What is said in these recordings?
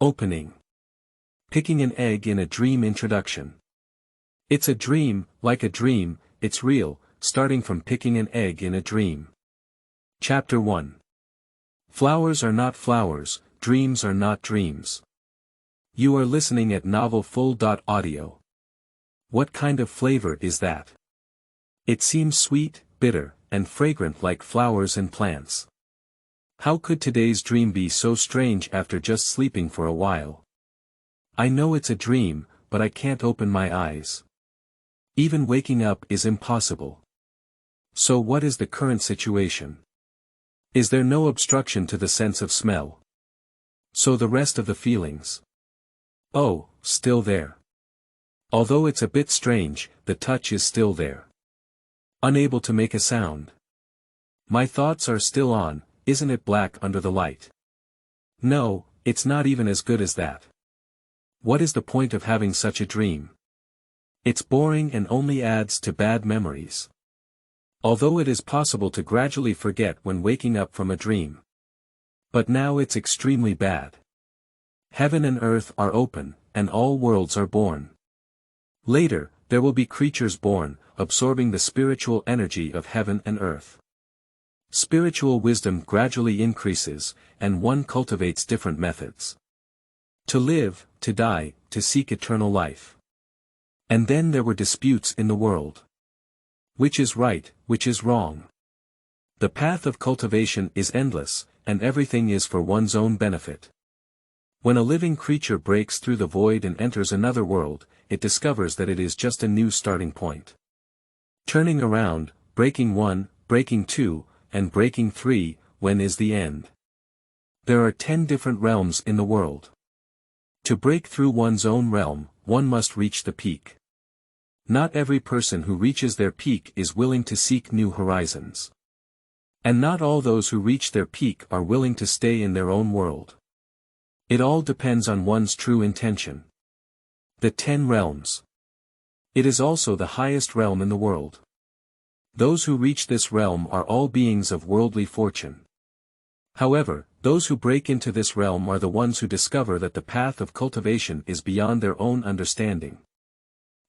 Opening. Picking an egg in a dream introduction. It's a dream, like a dream, it's real, starting from picking an egg in a dream. Chapter 1. Flowers are not flowers, dreams are not dreams. You are listening at Novel Full. Audio. What kind of flavor is that? It seems sweet, bitter, and fragrant like flowers and plants. How could today's dream be so strange after just sleeping for a while? I know it's a dream, but I can't open my eyes. Even waking up is impossible. So what is the current situation? Is there no obstruction to the sense of smell? So the rest of the feelings? Oh, still there. Although it's a bit strange, the touch is still there. Unable to make a sound. My thoughts are still on, isn't it black under the light? No, it's not even as good as that. What is the point of having such a dream? It's boring and only adds to bad memories. Although it is possible to gradually forget when waking up from a dream. But now it's extremely bad. Heaven and earth are open, and all worlds are born. Later, there will be creatures born, absorbing the spiritual energy of heaven and earth. Spiritual wisdom gradually increases, and one cultivates different methods. To live, to die, to seek eternal life. And then there were disputes in the world. Which is right, which is wrong? The path of cultivation is endless, and everything is for one's own benefit. When a living creature breaks through the void and enters another world, it discovers that it is just a new starting point. Turning around, breaking one, breaking two, and breaking three, when is the end? There are 10 different realms in the world. To break through one's own realm, one must reach the peak. Not every person who reaches their peak is willing to seek new horizons. And not all those who reach their peak are willing to stay in their own world. It all depends on one's true intention. The 10 realms. It is also the highest realm in the world. Those who reach this realm are all beings of worldly fortune. However, those who break into this realm are the ones who discover that the path of cultivation is beyond their own understanding.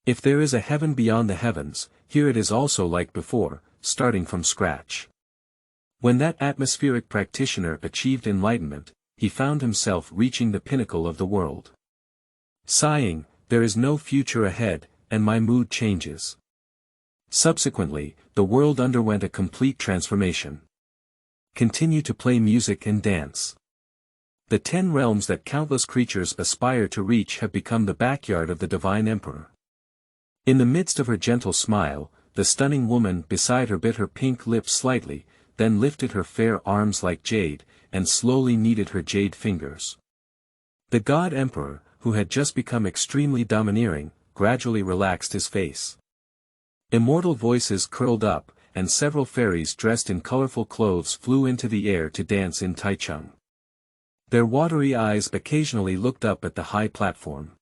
If there is a heaven beyond the heavens, here it is also like before, starting from scratch. When that atmospheric practitioner achieved enlightenment, he found himself reaching the pinnacle of the world. Sighing, there is no future ahead, and my mood changes. Subsequently, the world underwent a complete transformation. Continue to play music and dance. The 10 realms that countless creatures aspire to reach have become the backyard of the Divine Emperor. In the midst of her gentle smile, the stunning woman beside her bit her pink lips slightly, then lifted her fair arms like jade, and slowly kneaded her jade fingers. The God Emperor, who had just become extremely domineering, gradually relaxed his face. Immortal voices curled up, and several fairies dressed in colorful clothes flew into the air to dance in Taichung. Their watery eyes occasionally looked up at the high platform.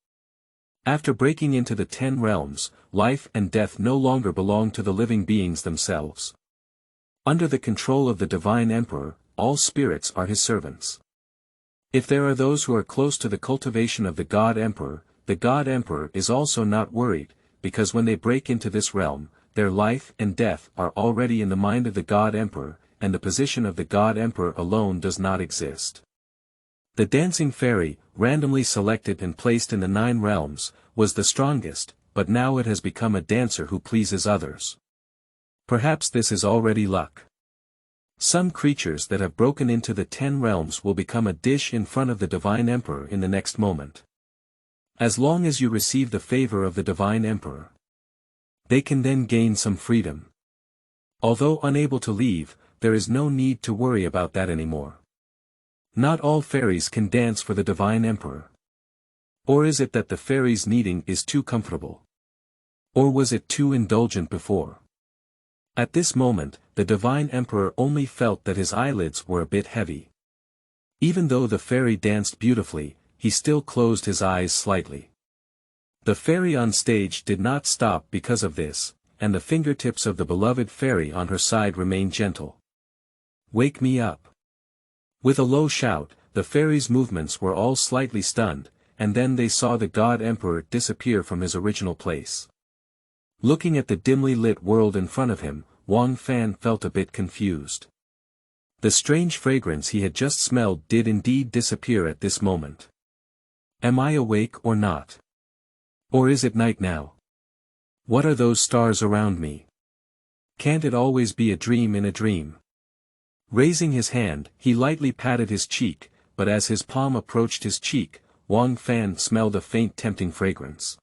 After breaking into the 10 realms, life and death no longer belong to the living beings themselves. Under the control of the Divine Emperor, all spirits are his servants. If there are those who are close to the cultivation of the God Emperor is also not worried, because when they break into this realm, their life and death are already in the mind of the God Emperor, and the position of the God Emperor alone does not exist. The dancing fairy, randomly selected and placed in the 9 realms, was the strongest, but now it has become a dancer who pleases others. Perhaps this is already luck. Some creatures that have broken into the 10 realms will become a dish in front of the Divine Emperor in the next moment. As long as you receive the favor of the Divine Emperor, they can then gain some freedom. Although unable to leave, there is no need to worry about that anymore. Not all fairies can dance for the Divine Emperor. Or is it that the fairies' kneading is too comfortable? Or was it too indulgent before? At this moment, the Divine Emperor only felt that his eyelids were a bit heavy. Even though the fairy danced beautifully, he still closed his eyes slightly. The fairy on stage did not stop because of this, and the fingertips of the beloved fairy on her side remained gentle. Wake me up. With a low shout, the fairy's movements were all slightly stunned, and then they saw the God Emperor disappear from his original place. Looking at the dimly lit world in front of him, Wang Fan felt a bit confused. The strange fragrance he had just smelled did indeed disappear at this moment. Am I awake or not? Or is it night now? What are those stars around me? Can't it always be a dream in a dream? Raising his hand, he lightly patted his cheek, but as his palm approached his cheek, Wang Fan smelled a faint tempting fragrance.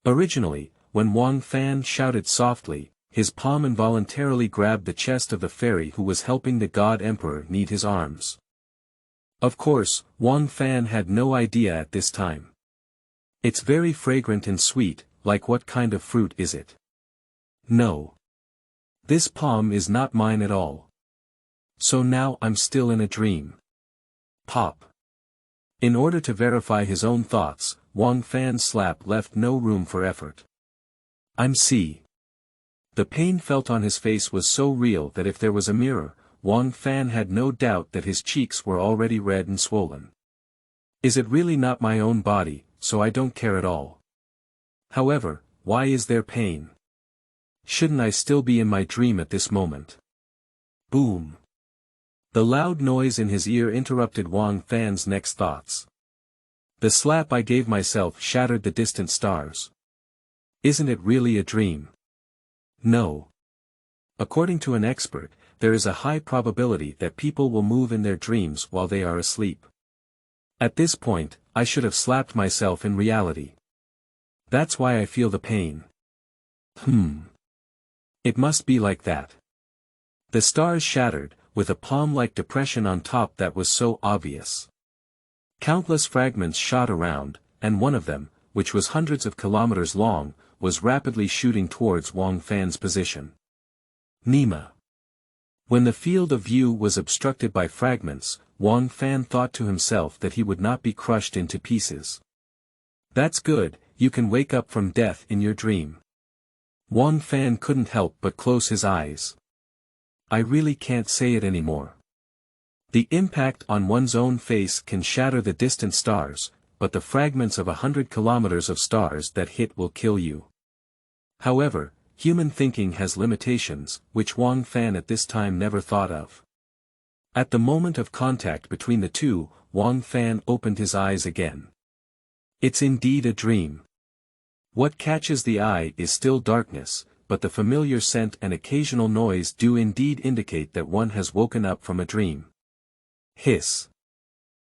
Originally, when Wang Fan shouted softly, his palm involuntarily grabbed the chest of the fairy who was helping the God Emperor knead his arms. Of course, Wang Fan had no idea at this time. It's very fragrant and sweet, like what kind of fruit is it? No. This palm is not mine at all. So now I'm still in a dream. Pop. In order to verify his own thoughts, Wang Fan's slap left no room for effort. I'm C. The pain felt on his face was so real that if there was a mirror, Wang Fan had no doubt that his cheeks were already red and swollen. Is it really not my own body, so I don't care at all? However, why is there pain? Shouldn't I still be in my dream at this moment? Boom. The loud noise in his ear interrupted Wang Fan's next thoughts. The slap I gave myself shattered the distant stars. Isn't it really a dream? No. According to an expert, there is a high probability that people will move in their dreams while they are asleep. At this point, I should have slapped myself in reality. That's why I feel the pain. It must be like that. The stars shattered, with a palm-like depression on top that was so obvious. Countless fragments shot around, and one of them, which was hundreds of kilometers long, was rapidly shooting towards Wang Fan's position. Nima. When the field of view was obstructed by fragments, Wang Fan thought to himself that he would not be crushed into pieces. That's good, you can wake up from death in your dream. Wang Fan couldn't help but close his eyes. I really can't say it anymore. The impact on one's own face can shatter the distant stars, but the fragments of 100 kilometers of stars that hit will kill you. However, human thinking has limitations, which Wang Fan at this time never thought of. At the moment of contact between the two, Wang Fan opened his eyes again. It's indeed a dream. What catches the eye is still darkness, but the familiar scent and occasional noise do indeed indicate that one has woken up from a dream. Hiss.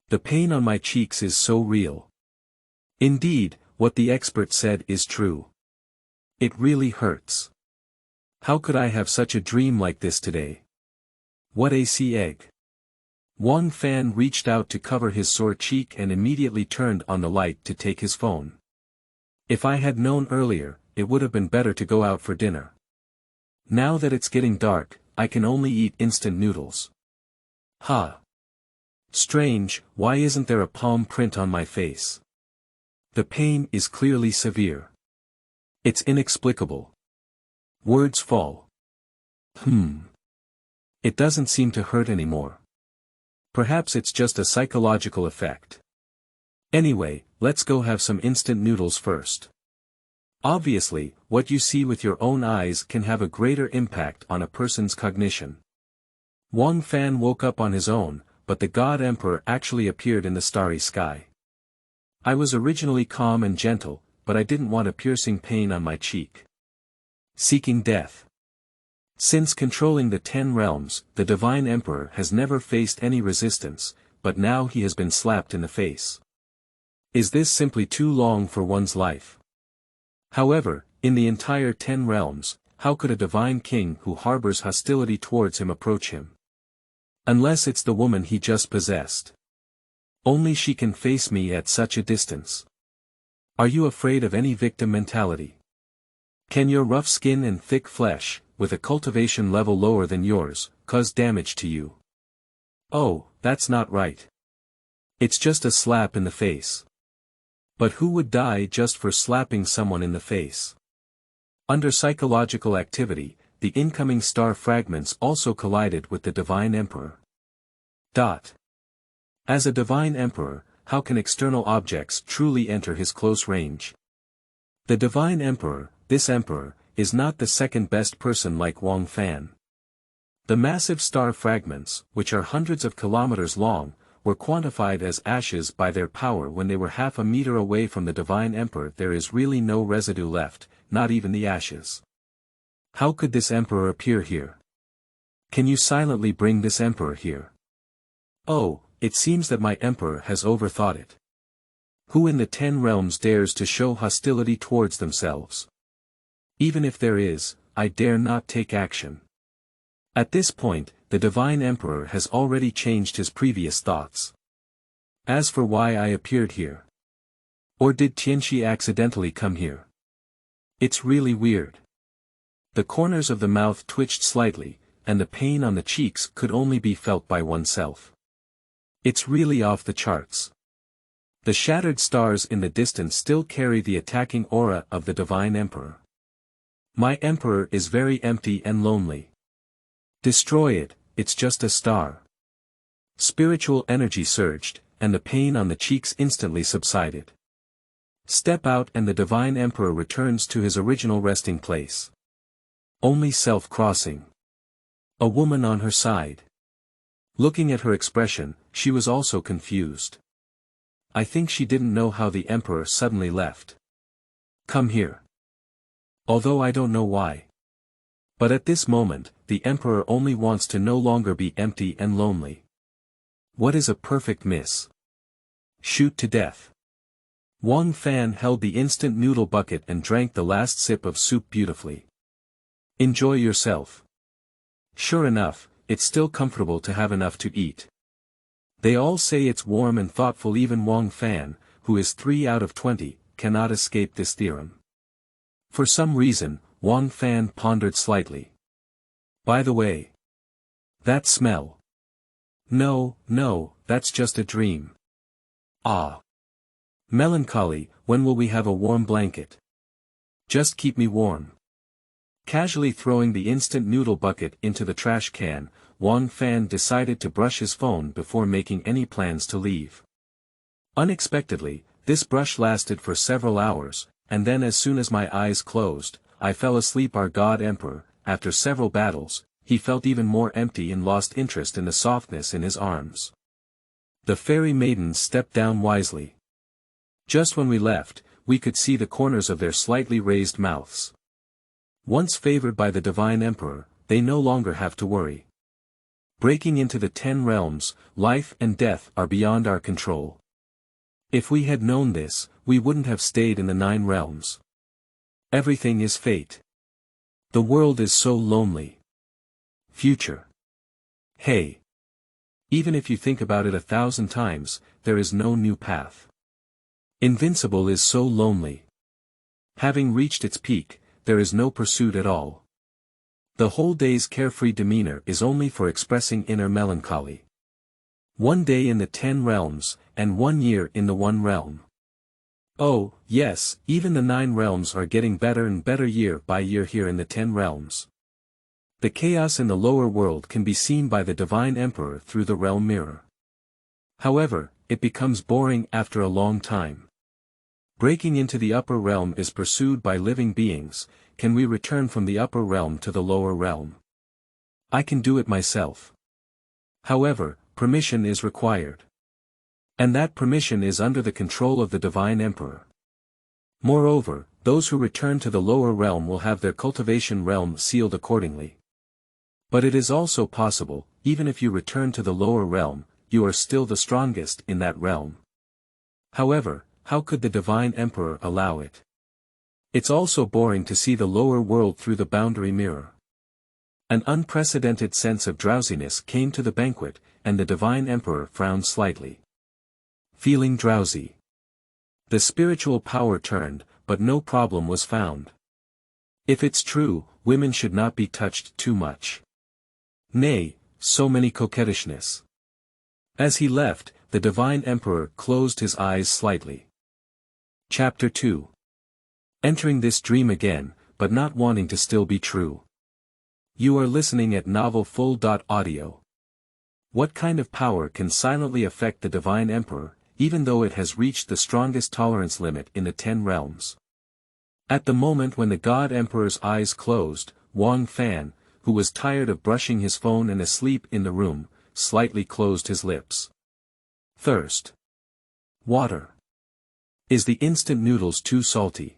The pain on my cheeks is so real. Indeed, what the expert said is true. It really hurts. How could I have such a dream like this today? What a egg. Wang Fan reached out to cover his sore cheek and immediately turned on the light to take his phone. If I had known earlier, it would have been better to go out for dinner. Now that it's getting dark, I can only eat instant noodles. Ha! Strange, why isn't there a palm print on my face? The pain is clearly severe. It's inexplicable. Words fall. It doesn't seem to hurt anymore. Perhaps it's just a psychological effect. Anyway, let's go have some instant noodles first. Obviously, what you see with your own eyes can have a greater impact on a person's cognition. Wang Fan woke up on his own, but the God Emperor actually appeared in the starry sky. I was originally calm and gentle, but I didn't want a piercing pain on my cheek. Seeking death. Since controlling the 10 realms, the Divine Emperor has never faced any resistance, but now he has been slapped in the face. Is this simply too long for one's life? However, in the entire 10 realms, how could a divine king who harbors hostility towards him approach him? Unless it's the woman he just possessed. Only she can face me at such a distance. Are you afraid of any victim mentality? Can your rough skin and thick flesh, with a cultivation level lower than yours, cause damage to you? Oh, that's not right. It's just a slap in the face. But who would die just for slapping someone in the face? Under psychological activity, the incoming star fragments also collided with the Divine Emperor. As a divine emperor, how can external objects truly enter his close range? The divine emperor, this emperor, is not the second best person like Wang Fan. The massive star fragments, which are hundreds of kilometers long, were quantified as ashes by their power when they were half a meter away from the divine emperor. There is really no residue left, not even the ashes. How could this emperor appear here? Can you silently bring this emperor here? Oh, it seems that my emperor has overthought it. Who in the 10 realms dares to show hostility towards themselves? Even if there is, I dare not take action. At this point, the divine emperor has already changed his previous thoughts. As for why I appeared here. Or did Tianxi accidentally come here? It's really weird. The corners of the mouth twitched slightly, and the pain on the cheeks could only be felt by oneself. It's really off the charts. The shattered stars in the distance still carry the attacking aura of the divine emperor. My emperor is very empty and lonely. Destroy it, it's just a star. Spiritual energy surged, and the pain on the cheeks instantly subsided. Step out and the divine emperor returns to his original resting place. Only self-crossing. A woman on her side. Looking at her expression, she was also confused. I think she didn't know how the emperor suddenly left. Come here. Although I don't know why. But at this moment, the emperor only wants to no longer be empty and lonely. What is a perfect miss? Shoot to death. Wang Fan held the instant noodle bucket and drank the last sip of soup beautifully. Enjoy yourself. Sure enough, it's still comfortable to have enough to eat. They all say it's warm and thoughtful. Even Wang Fan, who is 3 out of 20, cannot escape this theorem. For some reason, Wang Fan pondered slightly. By the way. That smell. No, that's just a dream. Ah. Melancholy, when will we have a warm blanket? Just keep me warm. Casually throwing the instant noodle bucket into the trash can, Wang Fan decided to brush his phone before making any plans to leave. Unexpectedly, this brush lasted for several hours, and then as soon as my eyes closed, I fell asleep. Our God Emperor, after several battles, he felt even more empty and lost interest in the softness in his arms. The fairy maidens stepped down wisely. Just when we left, we could see the corners of their slightly raised mouths. Once favored by the divine emperor, they no longer have to worry. Breaking into the 10 realms, life and death are beyond our control. If we had known this, we wouldn't have stayed in the 9 realms. Everything is fate. The world is so lonely. Future. Hey. Even if you think about it 1,000 times, there is no new path. Invincible is so lonely. Having reached its peak, there is no pursuit at all. The whole day's carefree demeanor is only for expressing inner melancholy. 1 day in the 10 realms, and 1 year in the 1 realm. Oh, yes, even the 9 realms are getting better and better year by year here in the 10 realms. The chaos in the lower world can be seen by the divine emperor through the realm mirror. However, it becomes boring after a long time. Breaking into the upper realm is pursued by living beings. Can we return from the upper realm to the lower realm? I can do it myself. However, permission is required. And that permission is under the control of the divine emperor. Moreover, those who return to the lower realm will have their cultivation realm sealed accordingly. But it is also possible, even if you return to the lower realm, you are still the strongest in that realm. However, how could the divine emperor allow it? It's also boring to see the lower world through the boundary mirror. An unprecedented sense of drowsiness came to the banquet, and the divine emperor frowned slightly. Feeling drowsy. The spiritual power turned, but no problem was found. If it's true, women should not be touched too much. Nay, so many coquettishness. As he left, the divine emperor closed his eyes slightly. Chapter 2. Entering this dream again, but not wanting to still be true. You are listening at novelfull.audio. What kind of power can silently affect the Divine Emperor, even though it has reached the strongest tolerance limit in the 10 realms? At the moment when the God Emperor's eyes closed, Wang Fan, who was tired of brushing his phone and asleep in the room, slightly closed his lips. Thirst. Water. Is the instant noodles too salty?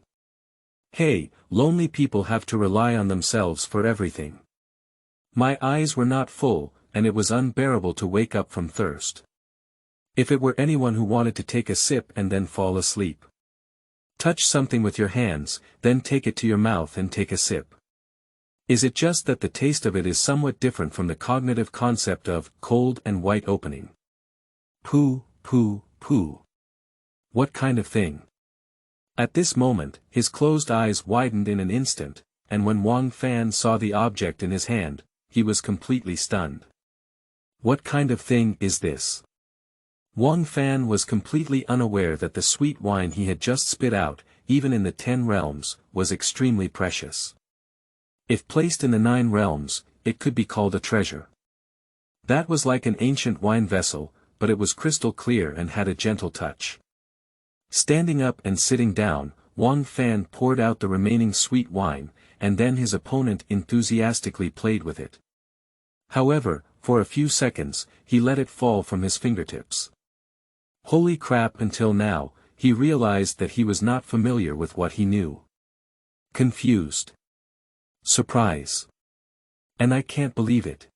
Hey, lonely people have to rely on themselves for everything. My eyes were not full, and it was unbearable to wake up from thirst. If it were anyone who wanted to take a sip and then fall asleep. Touch something with your hands, then take it to your mouth and take a sip. Is it just that the taste of it is somewhat different from the cognitive concept of cold and white opening? Pooh, pooh, pooh. What kind of thing? At this moment, his closed eyes widened in an instant, and when Wang Fan saw the object in his hand, he was completely stunned. What kind of thing is this? Wang Fan was completely unaware that the sweet wine he had just spit out, even in the 10 realms, was extremely precious. If placed in the 9 realms, it could be called a treasure. That was like an ancient wine vessel, but it was crystal clear and had a gentle touch. Standing up and sitting down, Wang Fan poured out the remaining sweet wine, and then his opponent enthusiastically played with it. However, for a few seconds, he let it fall from his fingertips. Holy crap! Until now, he realized that he was not familiar with what he knew. Confused. Surprise. And I can't believe it.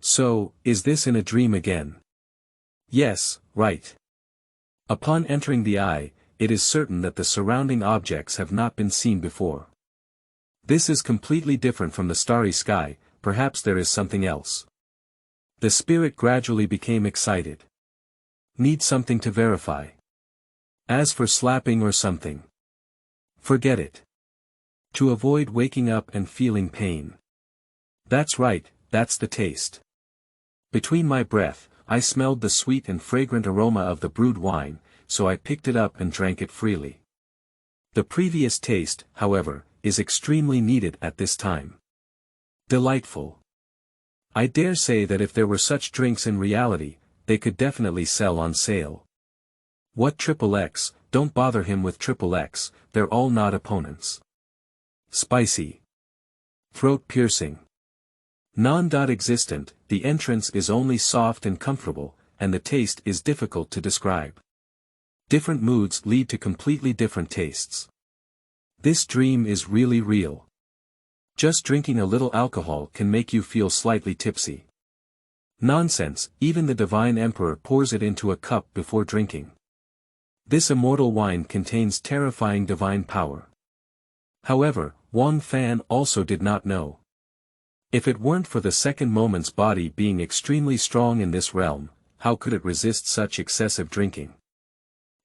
So, is this in a dream again? Yes, right. Upon entering the eye, it is certain that the surrounding objects have not been seen before. This is completely different from the starry sky, perhaps there is something else. The spirit gradually became excited. Need something to verify. As for slapping or something. Forget it. To avoid waking up and feeling pain. That's right, that's the taste. Between my breath, I smelled the sweet and fragrant aroma of the brewed wine, so I picked it up and drank it freely. The previous taste, however, is extremely needed at this time. Delightful. I dare say that if there were such drinks in reality, they could definitely sell on sale. What XXX, don't bother him with XXX, they're all not opponents. Spicy. Throat piercing. Non-existent, the entrance is only soft and comfortable, and the taste is difficult to describe. Different moods lead to completely different tastes. This dream is really real. Just drinking a little alcohol can make you feel slightly tipsy. Nonsense, even the Divine Emperor pours it into a cup before drinking. This immortal wine contains terrifying divine power. However, Wang Fan also did not know. If it weren't for the second moment's body being extremely strong in this realm, how could it resist such excessive drinking?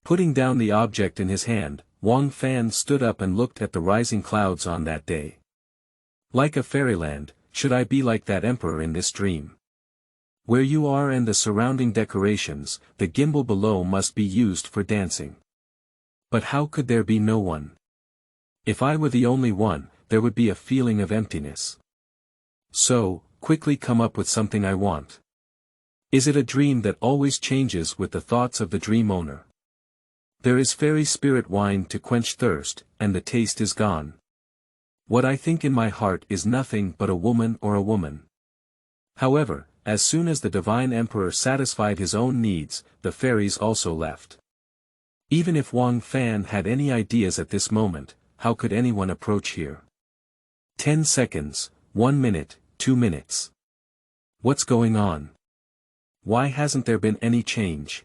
Putting down the object in his hand, Wang Fan stood up and looked at the rising clouds on that day. Like a fairyland, should I be like that emperor in this dream? Where you are and the surrounding decorations, the gimbal below must be used for dancing. But how could there be no one? If I were the only one, there would be a feeling of emptiness. So, quickly come up with something I want. Is it a dream that always changes with the thoughts of the dream owner? There is fairy spirit wine to quench thirst, and the taste is gone. What I think in my heart is nothing but a woman or a woman. However, as soon as the Divine Emperor satisfied his own needs, the fairies also left. Even if Wang Fan had any ideas at this moment, how could anyone approach here? 10 seconds, 1 minute, 2 minutes. What's going on? Why hasn't there been any change?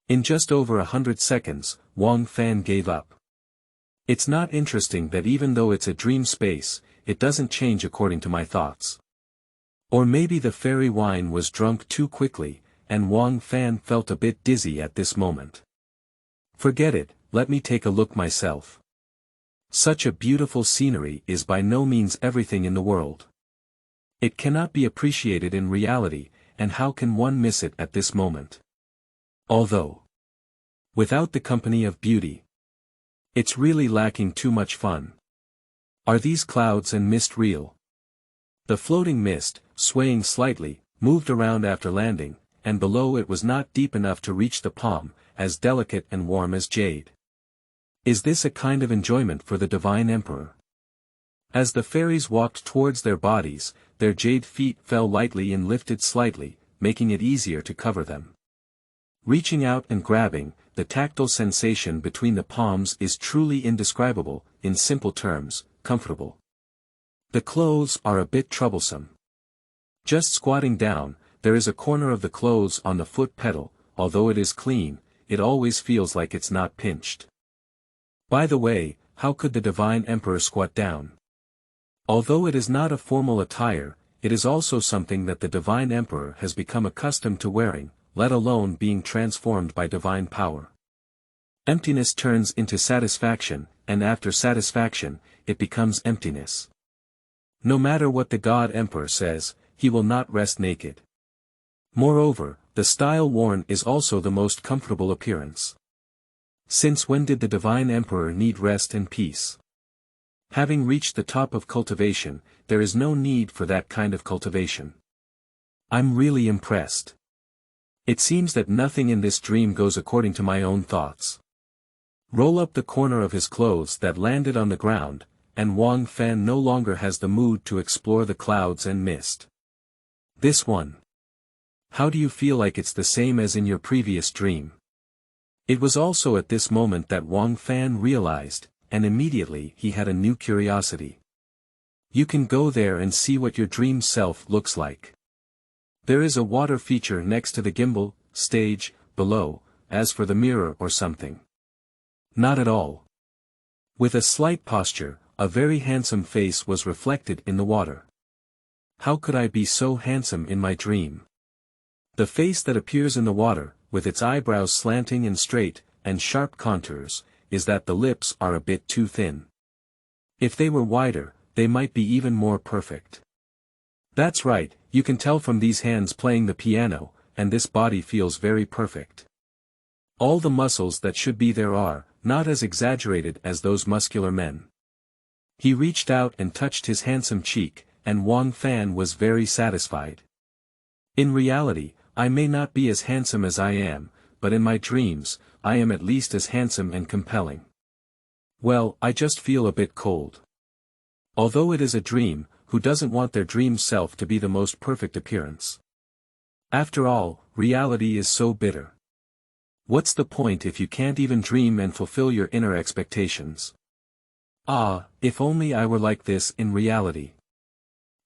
In just over 100 seconds, Wang Fan gave up. It's not interesting that even though it's a dream space, it doesn't change according to my thoughts. Or maybe the fairy wine was drunk too quickly, and Wang Fan felt a bit dizzy at this moment. Forget it, let me take a look myself. Such a beautiful scenery is by no means everything in the world. It cannot be appreciated in reality, and how can one miss it at this moment? Although, without the company of beauty, it's really lacking too much fun. Are these clouds and mist real? The floating mist, swaying slightly, moved around after landing, and below it was not deep enough to reach the palm, as delicate and warm as jade. Is this a kind of enjoyment for the divine emperor? As the fairies walked towards their bodies, their jade feet fell lightly and lifted slightly, making it easier to cover them. Reaching out and grabbing, the tactile sensation between the palms is truly indescribable, in simple terms, comfortable. The clothes are a bit troublesome. Just squatting down, there is a corner of the clothes on the foot pedal, although it is clean, it always feels like it's not pinched. By the way, how could the divine emperor squat down? Although it is not a formal attire, it is also something that the divine emperor has become accustomed to wearing, let alone being transformed by divine power. Emptiness turns into satisfaction, and after satisfaction, it becomes emptiness. No matter what the god emperor says, he will not rest naked. Moreover, the style worn is also the most comfortable appearance. Since when did the divine emperor need rest and peace? Having reached the top of cultivation, there is no need for that kind of cultivation. I'm really impressed. It seems that nothing in this dream goes according to my own thoughts. Roll up the corner of his clothes that landed on the ground, and Wang Fan no longer has the mood to explore the clouds and mist. This one. How do you feel like it's the same as in your previous dream? It was also at this moment that Wang Fan realized, and immediately he had a new curiosity. You can go there and see what your dream self looks like. There is a water feature next to the gimbal, stage, below, as for the mirror or something. Not at all. With a slight posture, a very handsome face was reflected in the water. How could I be so handsome in my dream? The face that appears in the water, with its eyebrows slanting and straight, and sharp contours, is that the lips are a bit too thin. If they were wider, they might be even more perfect. That's right, you can tell from these hands playing the piano, and this body feels very perfect. All the muscles that should be there are, not as exaggerated as those muscular men. He reached out and touched his handsome cheek, and Wang Fan was very satisfied. In reality, I may not be as handsome as I am, but in my dreams, I am at least as handsome and compelling. Well, I just feel a bit cold. Although it is a dream, who doesn't want their dream self to be the most perfect appearance? After all, reality is so bitter. What's the point if you can't even dream and fulfill your inner expectations? Ah, if only I were like this in reality.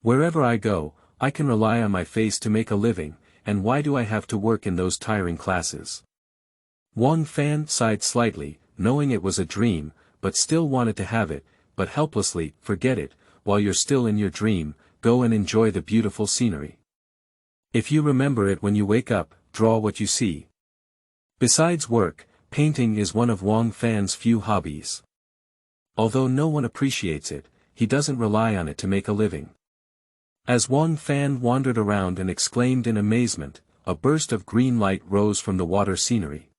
Wherever I go, I can rely on my face to make a living, and why do I have to work in those tiring classes? Wang Fan sighed slightly, knowing it was a dream, but still wanted to have it, but helplessly, forget it, while you're still in your dream, go and enjoy the beautiful scenery. If you remember it when you wake up, draw what you see. Besides work, painting is one of Wang Fan's few hobbies. Although no one appreciates it, he doesn't rely on it to make a living. As Wang Fan wandered around and exclaimed in amazement, a burst of green light rose from the water scenery.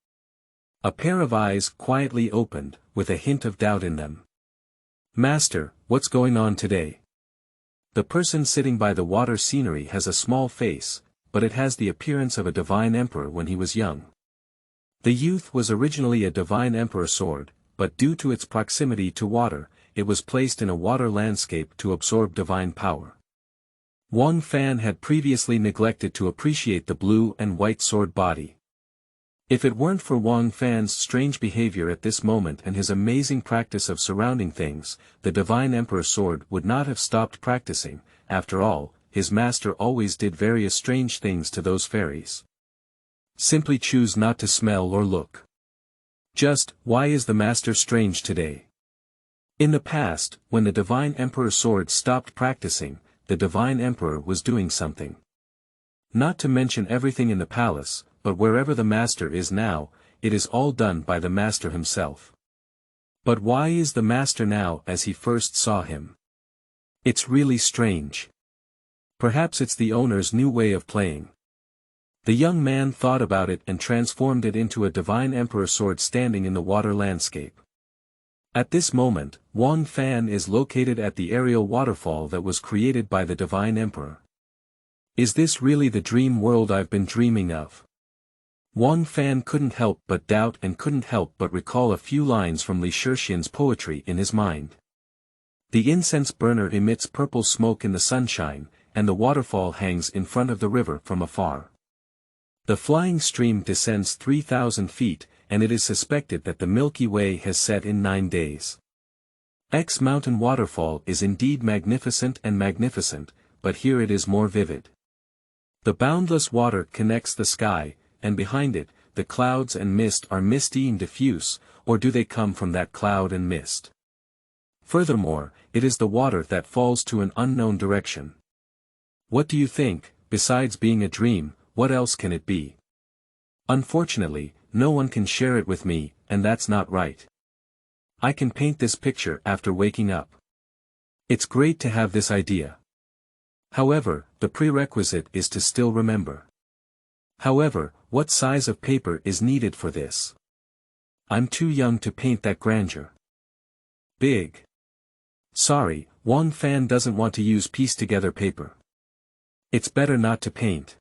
A pair of eyes quietly opened, with a hint of doubt in them. Master, what's going on today? The person sitting by the water scenery has a small face, but it has the appearance of a divine emperor when he was young. The youth was originally a divine emperor sword, but due to its proximity to water, it was placed in a water landscape to absorb divine power. Wang Fan had previously neglected to appreciate the blue and white sword body. If it weren't for Wang Fan's strange behavior at this moment and his amazing practice of surrounding things, the divine emperor sword would not have stopped practicing. After all, his master always did various strange things to those fairies. Simply choose not to smell or look. Just, why is the master strange today? In the past, when the divine emperor sword stopped practicing, the divine emperor was doing something. Not to mention everything in the palace, but wherever the master is now, it is all done by the master himself. But why is the master now as he first saw him? It's really strange. Perhaps it's the owner's new way of playing. The young man thought about it and transformed it into a divine emperor sword standing in the water landscape. At this moment, Wang Fan is located at the aerial waterfall that was created by the divine emperor. Is this really the dream world I've been dreaming of? Wang Fan couldn't help but doubt and couldn't help but recall a few lines from Li Shixian's poetry in his mind. The incense burner emits purple smoke in the sunshine, and the waterfall hangs in front of the river from afar. The flying stream descends 3,000 feet, and it is suspected that the Milky Way has set in 9 days. X mountain waterfall is indeed magnificent, but here it is more vivid. The boundless water connects the sky, and behind it, the clouds and mist are misty and diffuse, or do they come from that cloud and mist? Furthermore, it is the water that falls to an unknown direction. What do you think? Besides being a dream, what else can it be? Unfortunately, no one can share it with me, and that's not right. I can paint this picture after waking up. It's great to have this idea. However, the prerequisite is to still remember. However, what size of paper is needed for this? I'm too young to paint that grandeur. Big. Sorry, Wang Fan doesn't want to use piece-together paper. It's better not to paint.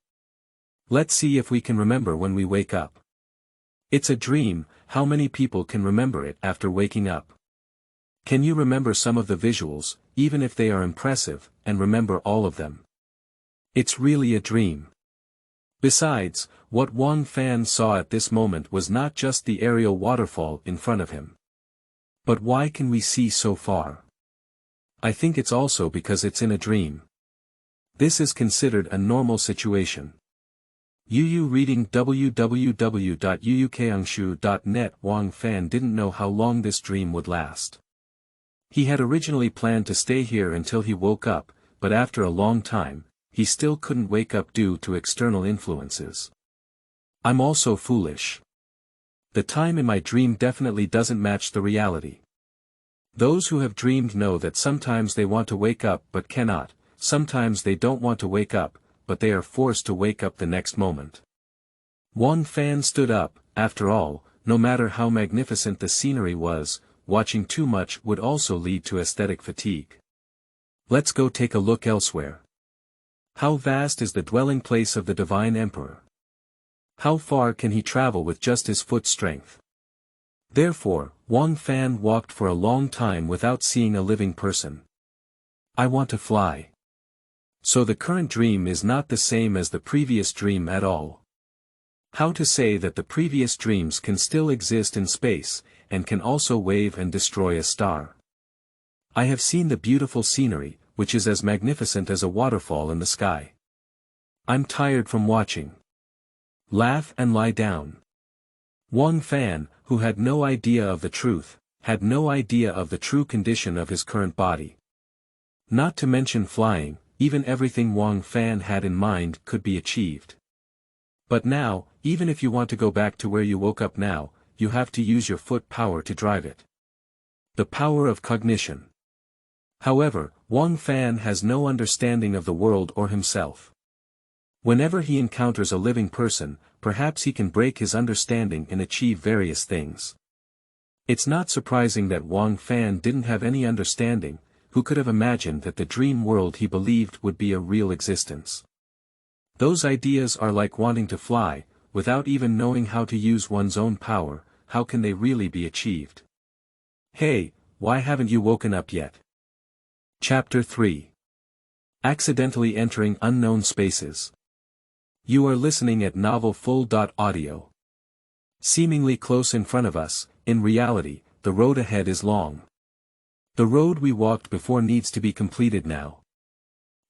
Let's see if we can remember when we wake up. It's a dream, how many people can remember it after waking up? Can you remember some of the visuals, even if they are impressive, and remember all of them? It's really a dream. Besides, what Wang Fan saw at this moment was not just the aerial waterfall in front of him. But why can we see so far? I think it's also because it's in a dream. This is considered a normal situation. Yu reading www.yuyukeangshu.net. Wang Fan didn't know how long this dream would last. He had originally planned to stay here until he woke up, but after a long time, he still couldn't wake up due to external influences. I'm also foolish. The time in my dream definitely doesn't match the reality. Those who have dreamed know that sometimes they want to wake up but cannot, sometimes they don't want to wake up, but they are forced to wake up the next moment. Wang Fan stood up. After all, no matter how magnificent the scenery was, watching too much would also lead to aesthetic fatigue. Let's go take a look elsewhere. How vast is the dwelling place of the Divine Emperor? How far can he travel with just his foot strength? Therefore, Wang Fan walked for a long time without seeing a living person. I want to fly. So the current dream is not the same as the previous dream at all. How to say that the previous dreams can still exist in space, and can also wave and destroy a star? I have seen the beautiful scenery, which is as magnificent as a waterfall in the sky. I'm tired from watching. Laugh and lie down. Wang Fan, who had no idea of the truth, had no idea of the true condition of his current body. Not to mention flying, even everything Wang Fan had in mind could be achieved. But now, even if you want to go back to where you woke up now, you have to use your foot power to drive it. The power of cognition. However, Wang Fan has no understanding of the world or himself. Whenever he encounters a living person, perhaps he can break his understanding and achieve various things. It's not surprising that Wang Fan didn't have any understanding. Who could have imagined that the dream world he believed would be a real existence? Those ideas are like wanting to fly, without even knowing how to use one's own power. How can they really be achieved? Hey, why haven't you woken up yet? Chapter 3. Accidentally Entering Unknown Spaces. You are listening at Novel Full. Audio. Seemingly close in front of us, in reality, the road ahead is long. The road we walked before needs to be completed now.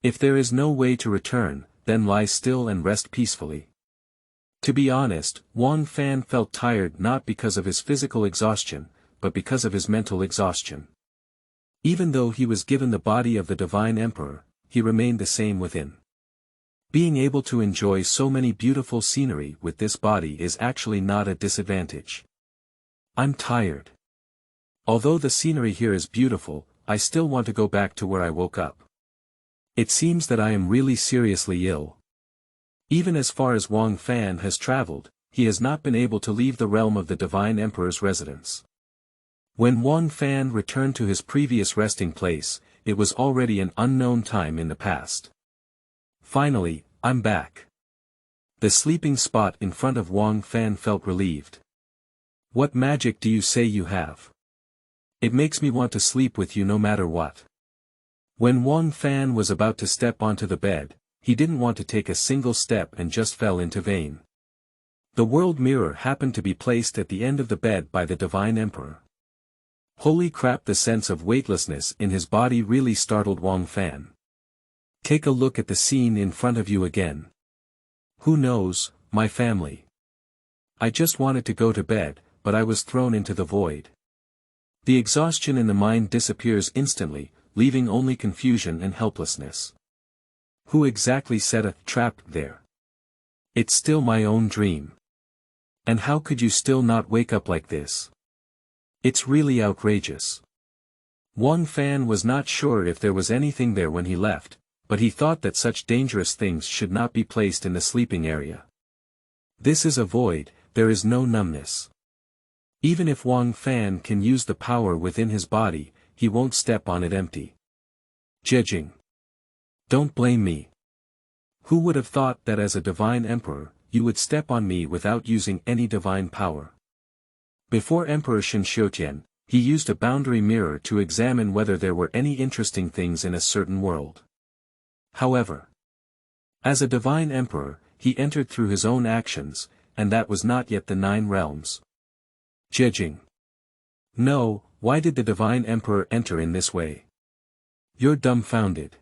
If there is no way to return, then lie still and rest peacefully. To be honest, Wang Fan felt tired not because of his physical exhaustion, but because of his mental exhaustion. Even though he was given the body of the Divine Emperor, he remained the same within. Being able to enjoy so many beautiful scenery with this body is actually not a disadvantage. I'm tired. Although the scenery here is beautiful, I still want to go back to where I woke up. It seems that I am really seriously ill. Even as far as Wang Fan has traveled, he has not been able to leave the realm of the Divine Emperor's residence. When Wang Fan returned to his previous resting place, it was already an unknown time in the past. Finally, I'm back. The sleeping spot in front of Wang Fan felt relieved. What magic do you say you have? It makes me want to sleep with you no matter what. When Wang Fan was about to step onto the bed, he didn't want to take a single step and just fell into vain. The world mirror happened to be placed at the end of the bed by the Divine Emperor. Holy crap, the sense of weightlessness in his body really startled Wang Fan. Take a look at the scene in front of you again. Who knows, my family. I just wanted to go to bed, but I was thrown into the void. The exhaustion in the mind disappears instantly, leaving only confusion and helplessness. Who exactly set a trap there? It's still my own dream. And how could you still not wake up like this? It's really outrageous. Wang Fan was not sure if there was anything there when he left, but he thought that such dangerous things should not be placed in the sleeping area. This is a void, there is no numbness. Even if Wang Fan can use the power within his body, he won't step on it empty. Judging. Don't blame me. Who would have thought that as a divine emperor, you would step on me without using any divine power? Before Emperor Shinshoutian, he used a boundary mirror to examine whether there were any interesting things in a certain world. However, as a divine emperor, he entered through his own actions, and that was not yet the 9 realms. Judging. No, why did the divine emperor enter in this way? You're dumbfounded.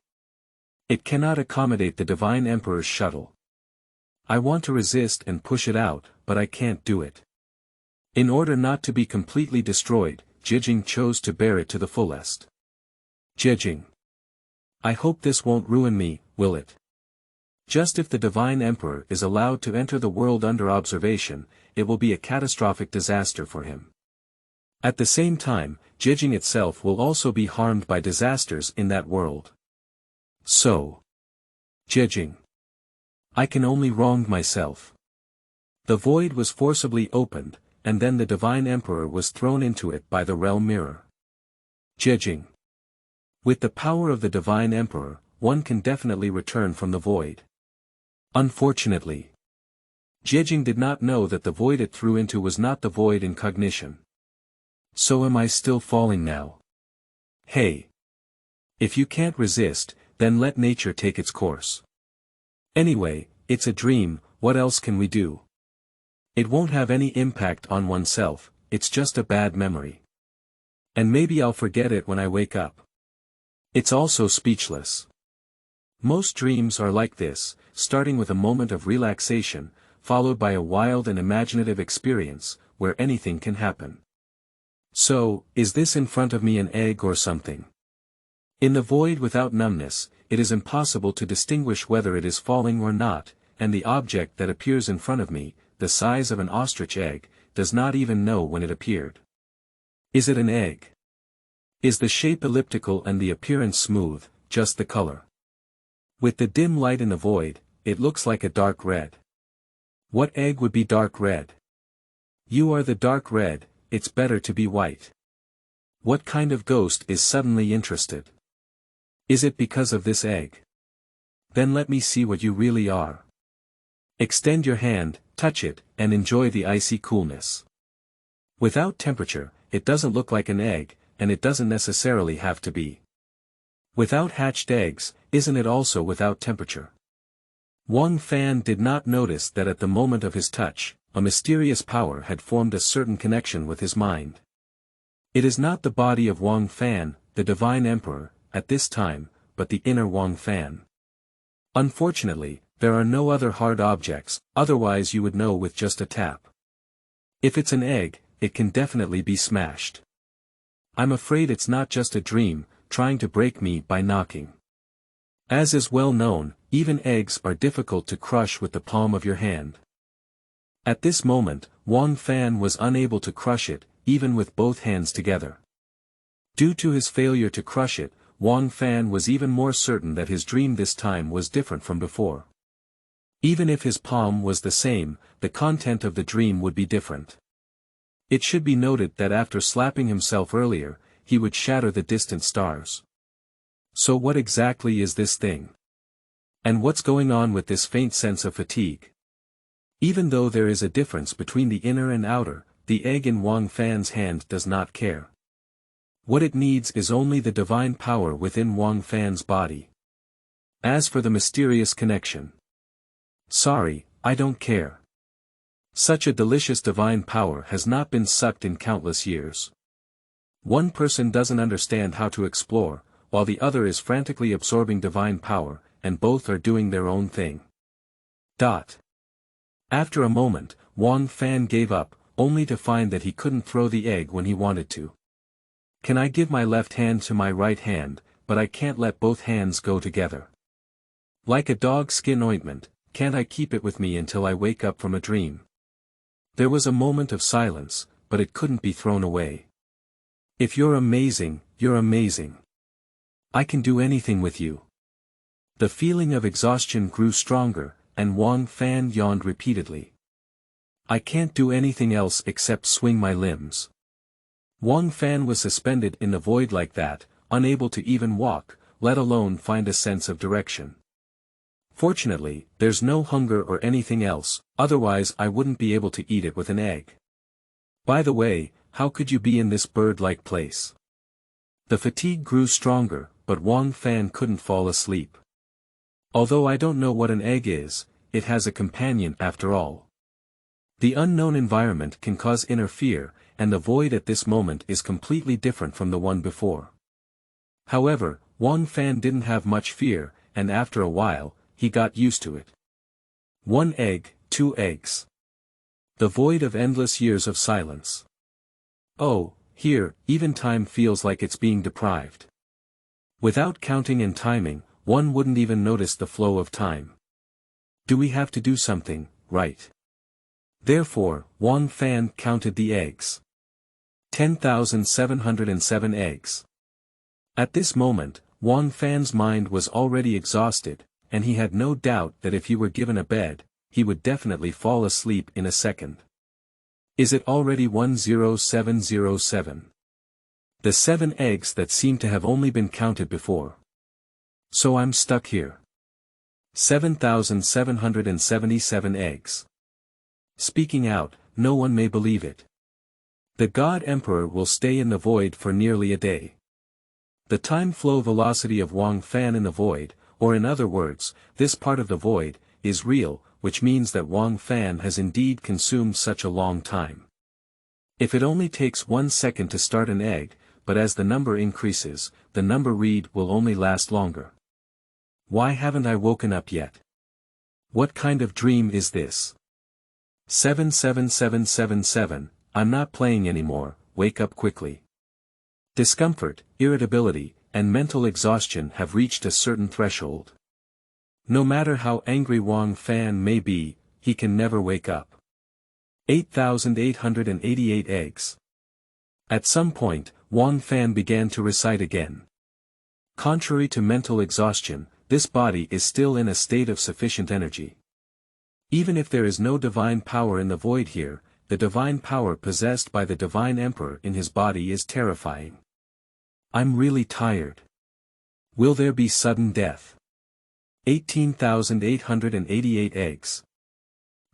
It cannot accommodate the divine emperor's shuttle. I want to resist and push it out, but I can't do it. In order not to be completely destroyed, Jijing chose to bear it to the fullest. Jijing. I hope this won't ruin me, will it? Just if the divine emperor is allowed to enter the world under observation, it will be a catastrophic disaster for him. At the same time, Jijing itself will also be harmed by disasters in that world. So. Jijing. I can only wrong myself. The void was forcibly opened, and then the divine emperor was thrown into it by the realm mirror. Jijing. With the power of the divine emperor, one can definitely return from the void. Unfortunately, Jijing did not know that the void it threw into was not the void in cognition. So am I still falling now? Hey! If you can't resist, then let nature take its course. Anyway, it's a dream, what else can we do? It won't have any impact on oneself, it's just a bad memory. And maybe I'll forget it when I wake up. It's also speechless. Most dreams are like this, starting with a moment of relaxation, followed by a wild and imaginative experience, where anything can happen. So, is this in front of me an egg or something? In the void without numbness, it is impossible to distinguish whether it is falling or not, and the object that appears in front of me, the size of an ostrich egg, does not even know when it appeared. Is it an egg? Is the shape elliptical and the appearance smooth, just the color? With the dim light in the void, it looks like a dark red. What egg would be dark red? You are the dark red, it's better to be white. What kind of ghost is suddenly interested? Is it because of this egg? Then let me see what you really are. Extend your hand, touch it, and enjoy the icy coolness. Without temperature, it doesn't look like an egg, and it doesn't necessarily have to be. Without hatched eggs, isn't it also without temperature? Wang Fan did not notice that at the moment of his touch, a mysterious power had formed a certain connection with his mind. It is not the body of Wang Fan, the divine emperor, at this time, but the inner Wang Fan. Unfortunately, there are no other hard objects, otherwise you would know with just a tap. If it's an egg, it can definitely be smashed. I'm afraid it's not just a dream, trying to break me by knocking. As is well known, even eggs are difficult to crush with the palm of your hand. At this moment, Wang Fan was unable to crush it, even with both hands together. Due to his failure to crush it, Wang Fan was even more certain that his dream this time was different from before. Even if his palm was the same, the content of the dream would be different. It should be noted that after slapping himself earlier, he would shatter the distant stars. So what exactly is this thing? And what's going on with this faint sense of fatigue? Even though there is a difference between the inner and outer, the egg in Wang Fan's hand does not care. What it needs is only the divine power within Wang Fan's body. As for the mysterious connection, sorry, I don't care. Such a delicious divine power has not been sucked in countless years. One person doesn't understand how to explore, while the other is frantically absorbing divine power, and both are doing their own thing. After a moment, Wang Fan gave up, only to find that he couldn't throw the egg when he wanted to. Can I give my left hand to my right hand, but I can't let both hands go together. Like a dog skin ointment, can't I keep it with me until I wake up from a dream? There was a moment of silence, but it couldn't be thrown away. If you're amazing, you're amazing. I can do anything with you. The feeling of exhaustion grew stronger, and Wang Fan yawned repeatedly. I can't do anything else except swing my limbs. Wang Fan was suspended in the void like that, unable to even walk, let alone find a sense of direction. Fortunately, there's no hunger or anything else, otherwise I wouldn't be able to eat it with an egg. By the way, how could you be in this bird-like place? The fatigue grew stronger, but Wang Fan couldn't fall asleep. Although I don't know what an egg is, it has a companion after all. The unknown environment can cause inner fear, and the void at this moment is completely different from the one before. However, Wang Fan didn't have much fear, and after a while, he got used to it. 1 egg, 2 eggs. The void of endless years of silence. Oh, here, even time feels like it's being deprived. Without counting and timing, one wouldn't even notice the flow of time. Do we have to do something, right? Therefore, Wang Fan counted the eggs. 10,707 eggs. At this moment, Wang Fan's mind was already exhausted, and he had no doubt that if he were given a bed, he would definitely fall asleep in a second. Is it already 10707? The 7 eggs that seem to have only been counted before. So I'm stuck here. 7,777 eggs. Speaking out, no one may believe it. The God Emperor will stay in the void for nearly a day. The time flow velocity of Wang Fan in the void, or in other words, this part of the void, is real, which means that Wang Fan has indeed consumed such a long time. If it only takes 1 second to start an egg, but as the number increases, the number read will only last longer. Why haven't I woken up yet? What kind of dream is this? 77777, I'm not playing anymore, wake up quickly. Discomfort, irritability, and mental exhaustion have reached a certain threshold. No matter how angry Wang Fan may be, he can never wake up. 8,888 eggs. At some point, Wang Fan began to recite again. Contrary to mental exhaustion, this body is still in a state of sufficient energy. Even if there is no divine power in the void here, the divine power possessed by the divine emperor in his body is terrifying. I'm really tired. Will there be sudden death? 18,888 eggs.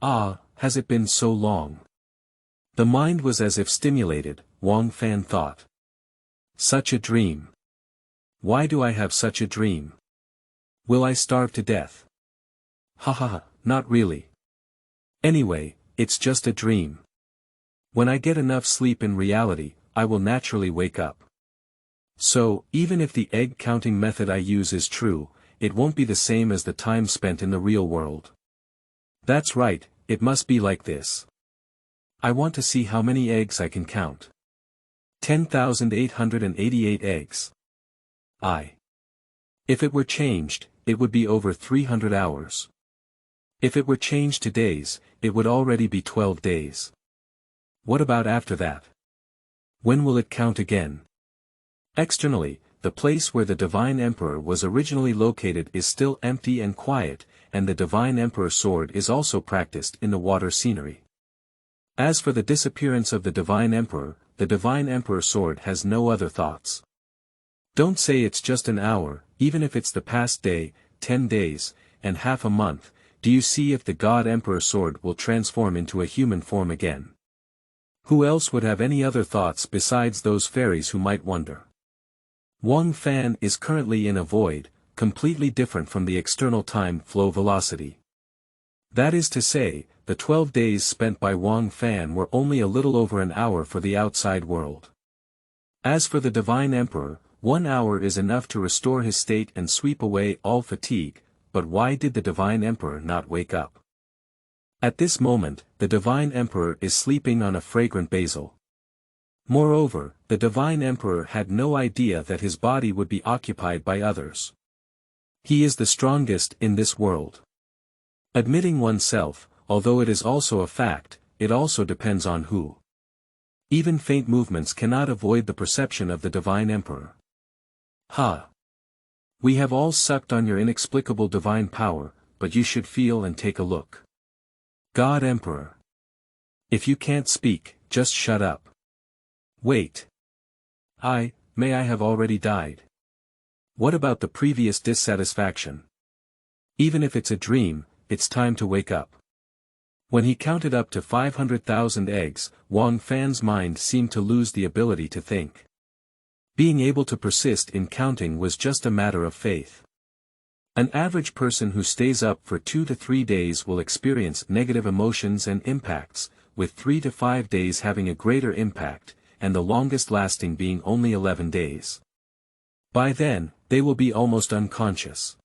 Ah, has it been so long? The mind was as if stimulated, Wang Fan thought. Such a dream. Why do I have such a dream? Will I starve to death? Ha ha ha, not really. Anyway, it's just a dream. When I get enough sleep in reality, I will naturally wake up. So, even if the egg counting method I use is true, it won't be the same as the time spent in the real world. That's right, it must be like this. I want to see how many eggs I can count. 10,888 eggs. If it were changed, it would be over 300 hours. If it were changed to days, it would already be 12 days. What about after that? When will it count again? Externally, the place where the Divine Emperor was originally located is still empty and quiet, and the Divine Emperor sword is also practiced in the water scenery. As for the disappearance of the Divine Emperor sword has no other thoughts. Don't say it's just an hour, even if it's the past day, 10 days, and half a month, do you see if the God Emperor sword will transform into a human form again? Who else would have any other thoughts besides those fairies who might wonder? Wang Fan is currently in a void, completely different from the external time flow velocity. That is to say, the 12 days spent by Wang Fan were only a little over an hour for the outside world. As for the Divine Emperor, 1 hour is enough to restore his state and sweep away all fatigue, but why did the Divine Emperor not wake up? At this moment, the Divine Emperor is sleeping on a fragrant basil. Moreover, the Divine Emperor had no idea that his body would be occupied by others. He is the strongest in this world. Admitting oneself, although it is also a fact, it also depends on who. Even faint movements cannot avoid the perception of the Divine Emperor. Ha! We have all sucked on your inexplicable divine power, but you should feel and take a look. God Emperor. If you can't speak, just shut up. Wait. May I have already died? What about the previous dissatisfaction? Even if it's a dream, it's time to wake up. When he counted up to 500,000 eggs, Wang Fan's mind seemed to lose the ability to think. Being able to persist in counting was just a matter of faith. An average person who stays up for 2 to 3 days will experience negative emotions and impacts, with 3 to 5 days having a greater impact, and the longest lasting being only 11 days. By then, they will be almost unconscious.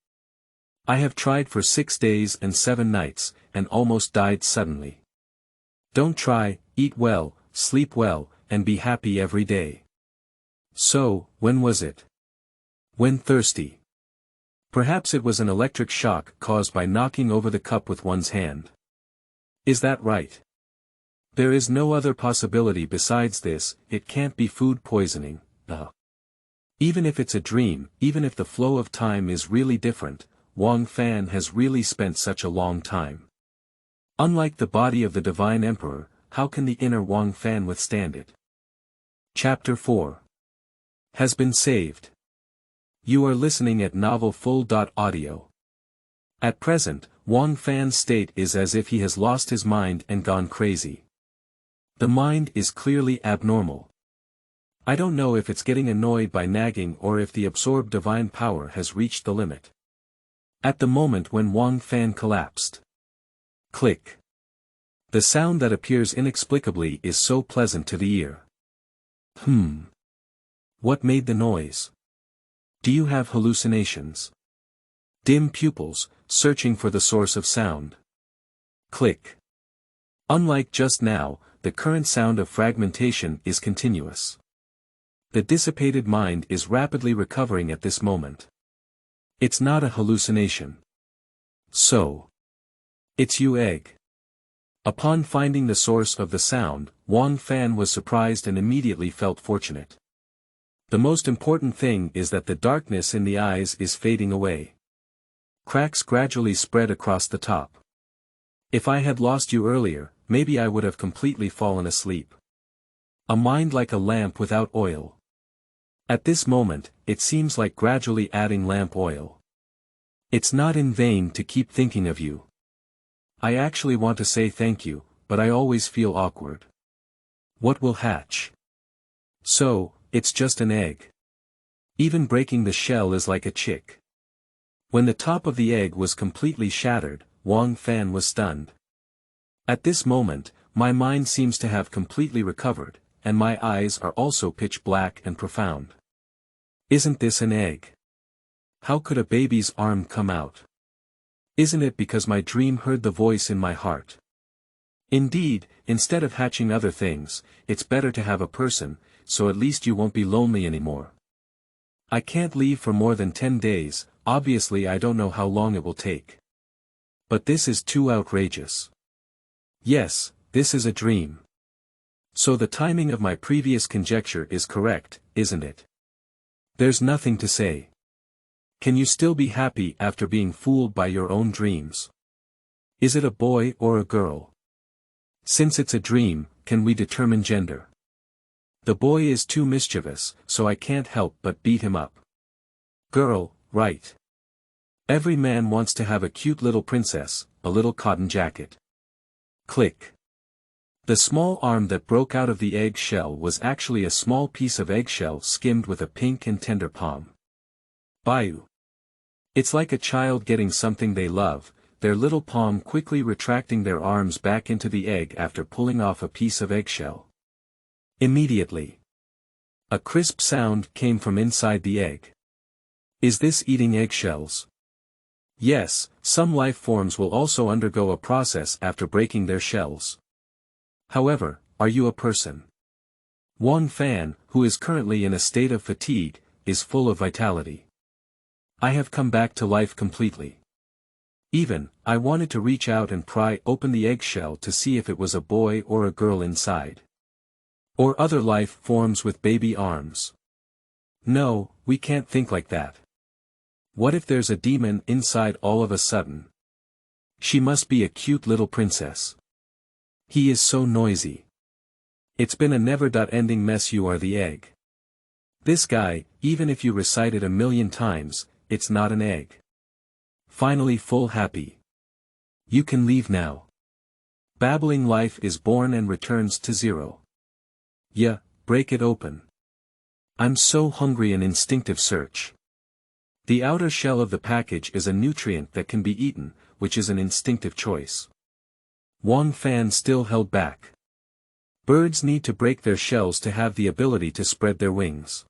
I have tried for 6 days and 7 nights, and almost died suddenly. Don't try, eat well, sleep well, and be happy every day. So, when was it? When thirsty. Perhaps it was an electric shock caused by knocking over the cup with one's hand. Is that right? There is no other possibility besides this, it can't be food poisoning, Even if it's a dream, even if the flow of time is really different, Wang Fan has really spent such a long time. Unlike the body of the Divine Emperor, how can the inner Wang Fan withstand it? Chapter 4 has been saved. You are listening at novelfull.audio. At present, Wang Fan's state is as if he has lost his mind and gone crazy. The mind is clearly abnormal. I don't know if it's getting annoyed by nagging or if the absorbed divine power has reached the limit. At the moment when Wang Fan collapsed. Click. The sound that appears inexplicably is so pleasant to the ear. What made the noise? Do you have hallucinations? Dim pupils, searching for the source of sound. Click. Unlike just now, the current sound of fragmentation is continuous. The dissipated mind is rapidly recovering at this moment. It's not a hallucination. So. It's you egg. Upon finding the source of the sound, Wang Fan was surprised and immediately felt fortunate. The most important thing is that the darkness in the eyes is fading away. Cracks gradually spread across the top. If I had lost you earlier, maybe I would have completely fallen asleep. A mind like a lamp without oil. At this moment, it seems like gradually adding lamp oil. It's not in vain to keep thinking of you. I actually want to say thank you, but I always feel awkward. What will hatch? So, it's just an egg. Even breaking the shell is like a chick. When the top of the egg was completely shattered, Wang Fan was stunned. At this moment, my mind seems to have completely recovered, and my eyes are also pitch black and profound. Isn't this an egg? How could a baby's arm come out? Isn't it because my dream heard the voice in my heart? Indeed, instead of hatching other things, it's better to have a person, so at least you won't be lonely anymore. I can't leave for more than 10 days, obviously I don't know how long it will take. But this is too outrageous. Yes, this is a dream. So the timing of my previous conjecture is correct, isn't it? There's nothing to say. Can you still be happy after being fooled by your own dreams? Is it a boy or a girl? Since it's a dream, can we determine gender? The boy is too mischievous, so I can't help but beat him up. Girl, right. Every man wants to have a cute little princess, a little cotton jacket. Click. The small arm that broke out of the egg shell was actually a small piece of eggshell skimmed with a pink and tender palm. Bayou. It's like a child getting something they love, their little palm quickly retracting their arms back into the egg after pulling off a piece of eggshell. Immediately, a crisp sound came from inside the egg. Is this eating eggshells? Yes, some life forms will also undergo a process after breaking their shells. However, are you a person? Wang Fan, who is currently in a state of fatigue, is full of vitality. I have come back to life completely. I wanted to reach out and pry open the eggshell to see if it was a boy or a girl inside. Or other life forms with baby arms. No, we can't think like that. What if there's a demon inside all of a sudden? She must be a cute little princess. He is so noisy. It's been a never-ending mess. You are the egg. This guy, even if you recite it 1,000,000 times, it's not an egg. Finally full happy. You can leave now. Babbling life is born and returns to zero. Yeah, break it open. I'm so hungry. An instinctive search. The outer shell of the package is a nutrient that can be eaten, which is an instinctive choice. Wang Fan still held back. Birds need to break their shells to have the ability to spread their wings.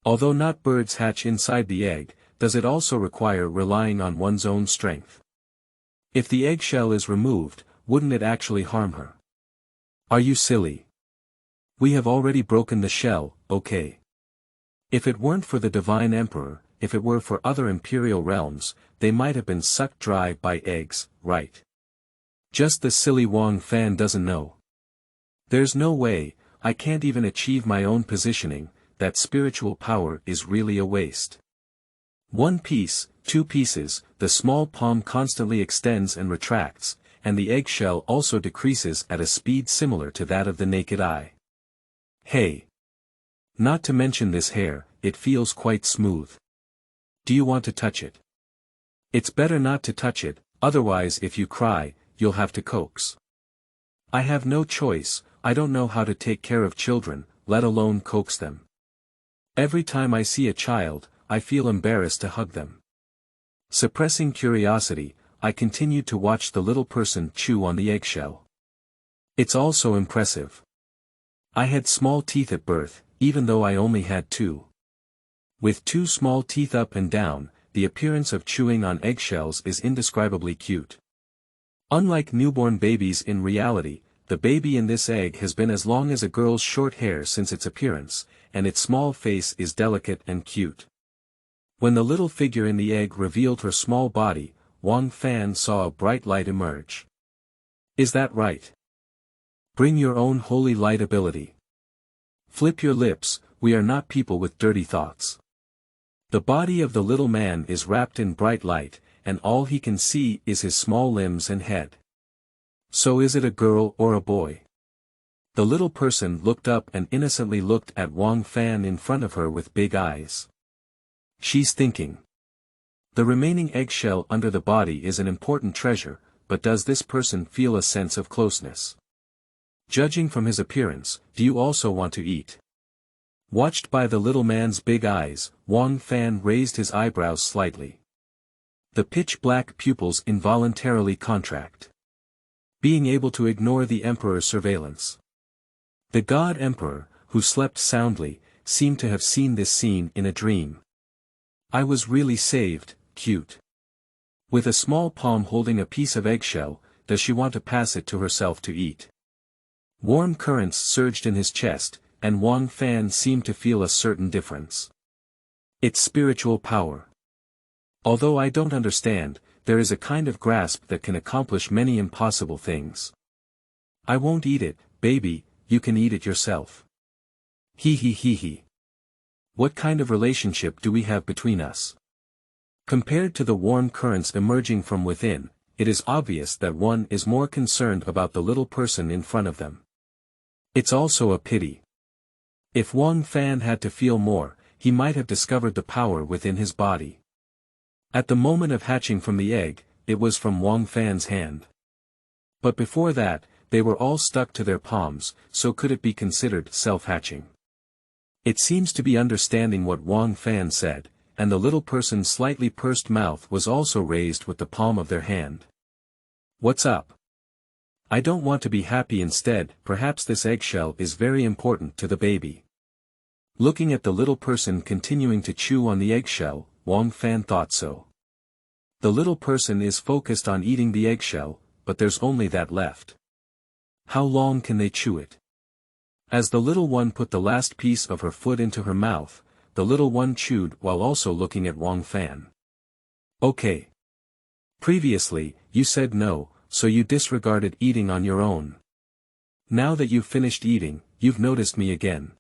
Although not birds hatch inside the egg, does it also require relying on one's own strength? If the eggshell is removed, wouldn't it actually harm her? Are you silly? We have already broken the shell, okay. If it weren't for the Divine Emperor, if it were for other imperial realms, they might have been sucked dry by eggs, right? Just the silly Wang Fan doesn't know. There's no way, I can't even achieve my own positioning, that spiritual power is really a waste. 1 piece, 2 pieces, the small palm constantly extends and retracts, and the eggshell also decreases at a speed similar to that of the naked eye. Hey! Not to mention this hair, it feels quite smooth. Do you want to touch it? It's better not to touch it, otherwise if you cry, you'll have to coax. I have no choice, I don't know how to take care of children, let alone coax them. Every time I see a child, I feel embarrassed to hug them. Suppressing curiosity, I continued to watch the little person chew on the eggshell. It's also impressive. I had small teeth at birth, even though I only had 2. With 2 small teeth up and down, the appearance of chewing on eggshells is indescribably cute. Unlike newborn babies in reality, the baby in this egg has been as long as a girl's short hair since its appearance, and its small face is delicate and cute. When the little figure in the egg revealed her small body, Wang Fan saw a bright light emerge. Is that right? Bring your own holy light ability. Flip your lips, we are not people with dirty thoughts. The body of the little man is wrapped in bright light, and all he can see is his small limbs and head. So is it a girl or a boy? The little person looked up and innocently looked at Wang Fan in front of her with big eyes. She's thinking. The remaining eggshell under the body is an important treasure, but does this person feel a sense of closeness? Judging from his appearance, do you also want to eat? Watched by the little man's big eyes, Wang Fan raised his eyebrows slightly. The pitch-black pupils involuntarily contract. Being able to ignore the Emperor's surveillance. The God Emperor, who slept soundly, seemed to have seen this scene in a dream. I was really saved, cute. With a small palm holding a piece of eggshell, does she want to pass it to herself to eat? Warm currents surged in his chest, and Wang Fan seemed to feel a certain difference. It's spiritual power. Although I don't understand, there is a kind of grasp that can accomplish many impossible things. I won't eat it, baby, you can eat it yourself. He he he he. What kind of relationship do we have between us? Compared to the warm currents emerging from within, it is obvious that one is more concerned about the little person in front of them. It's also a pity. If Wang Fan had to feel more, he might have discovered the power within his body. At the moment of hatching from the egg, it was from Wang Fan's hand. But before that, they were all stuck to their palms, so could it be considered self-hatching? It seems to be understanding what Wang Fan said, and the little person's slightly pursed mouth was also raised with the palm of their hand. What's up? I don't want to be happy instead, perhaps this eggshell is very important to the baby. Looking at the little person continuing to chew on the eggshell, Wang Fan thought so. The little person is focused on eating the eggshell, but there's only that left. How long can they chew it? As the little one put the last piece of her foot into her mouth, the little one chewed while also looking at Wang Fan. Okay. Previously, you said no, so you disregarded eating on your own. Now that you've finished eating, you've noticed me again.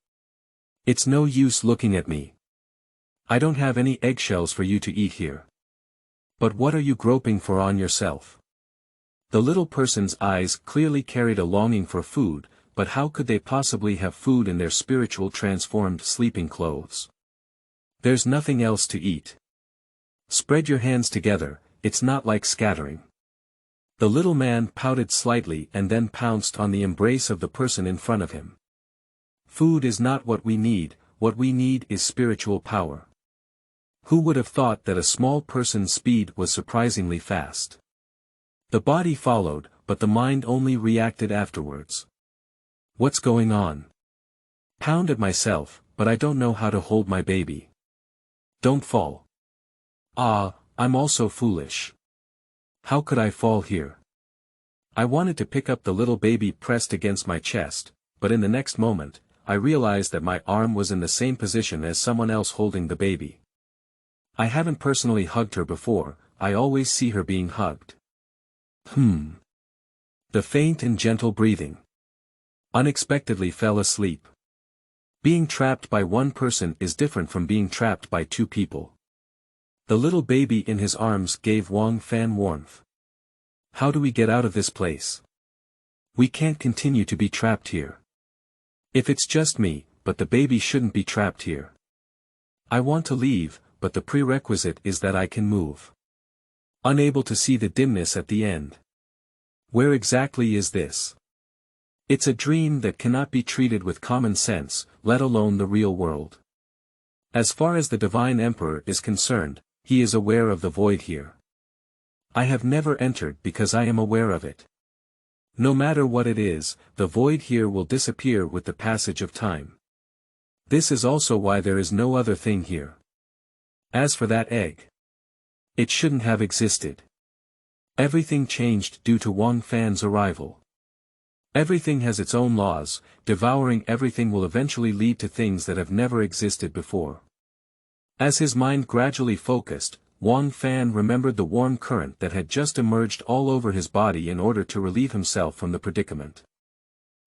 It's no use looking at me. I don't have any eggshells for you to eat here. But what are you groping for on yourself? The little person's eyes clearly carried a longing for food, but how could they possibly have food in their spiritual transformed sleeping clothes? There's nothing else to eat. Spread your hands together, it's not like scattering. The little man pouted slightly and then pounced on the embrace of the person in front of him. Food is not what we need is spiritual power. Who would have thought that a small person's speed was surprisingly fast? The body followed, but the mind only reacted afterwards. What's going on? Pounded myself, but I don't know how to hold my baby. Don't fall. Ah, I'm also foolish. How could I fall here? I wanted to pick up the little baby pressed against my chest, but in the next moment, I realized that my arm was in the same position as someone else holding the baby. I haven't personally hugged her before, I always see her being hugged. The faint and gentle breathing. Unexpectedly fell asleep. Being trapped by one person is different from being trapped by two people. The little baby in his arms gave Wang Fan warmth. How do we get out of this place? We can't continue to be trapped here. If it's just me, but the baby shouldn't be trapped here. I want to leave, but the prerequisite is that I can move. Unable to see the dimness at the end. Where exactly is this? It's a dream that cannot be treated with common sense, let alone the real world. As far as the Divine Emperor is concerned, he is aware of the void here. I have never entered because I am aware of it. No matter what it is, the void here will disappear with the passage of time. This is also why there is no other thing here. As for that egg, it shouldn't have existed. Everything changed due to Wang Fan's arrival. Everything has its own laws, devouring everything will eventually lead to things that have never existed before. As his mind gradually focused, Wang Fan remembered the warm current that had just emerged all over his body in order to relieve himself from the predicament.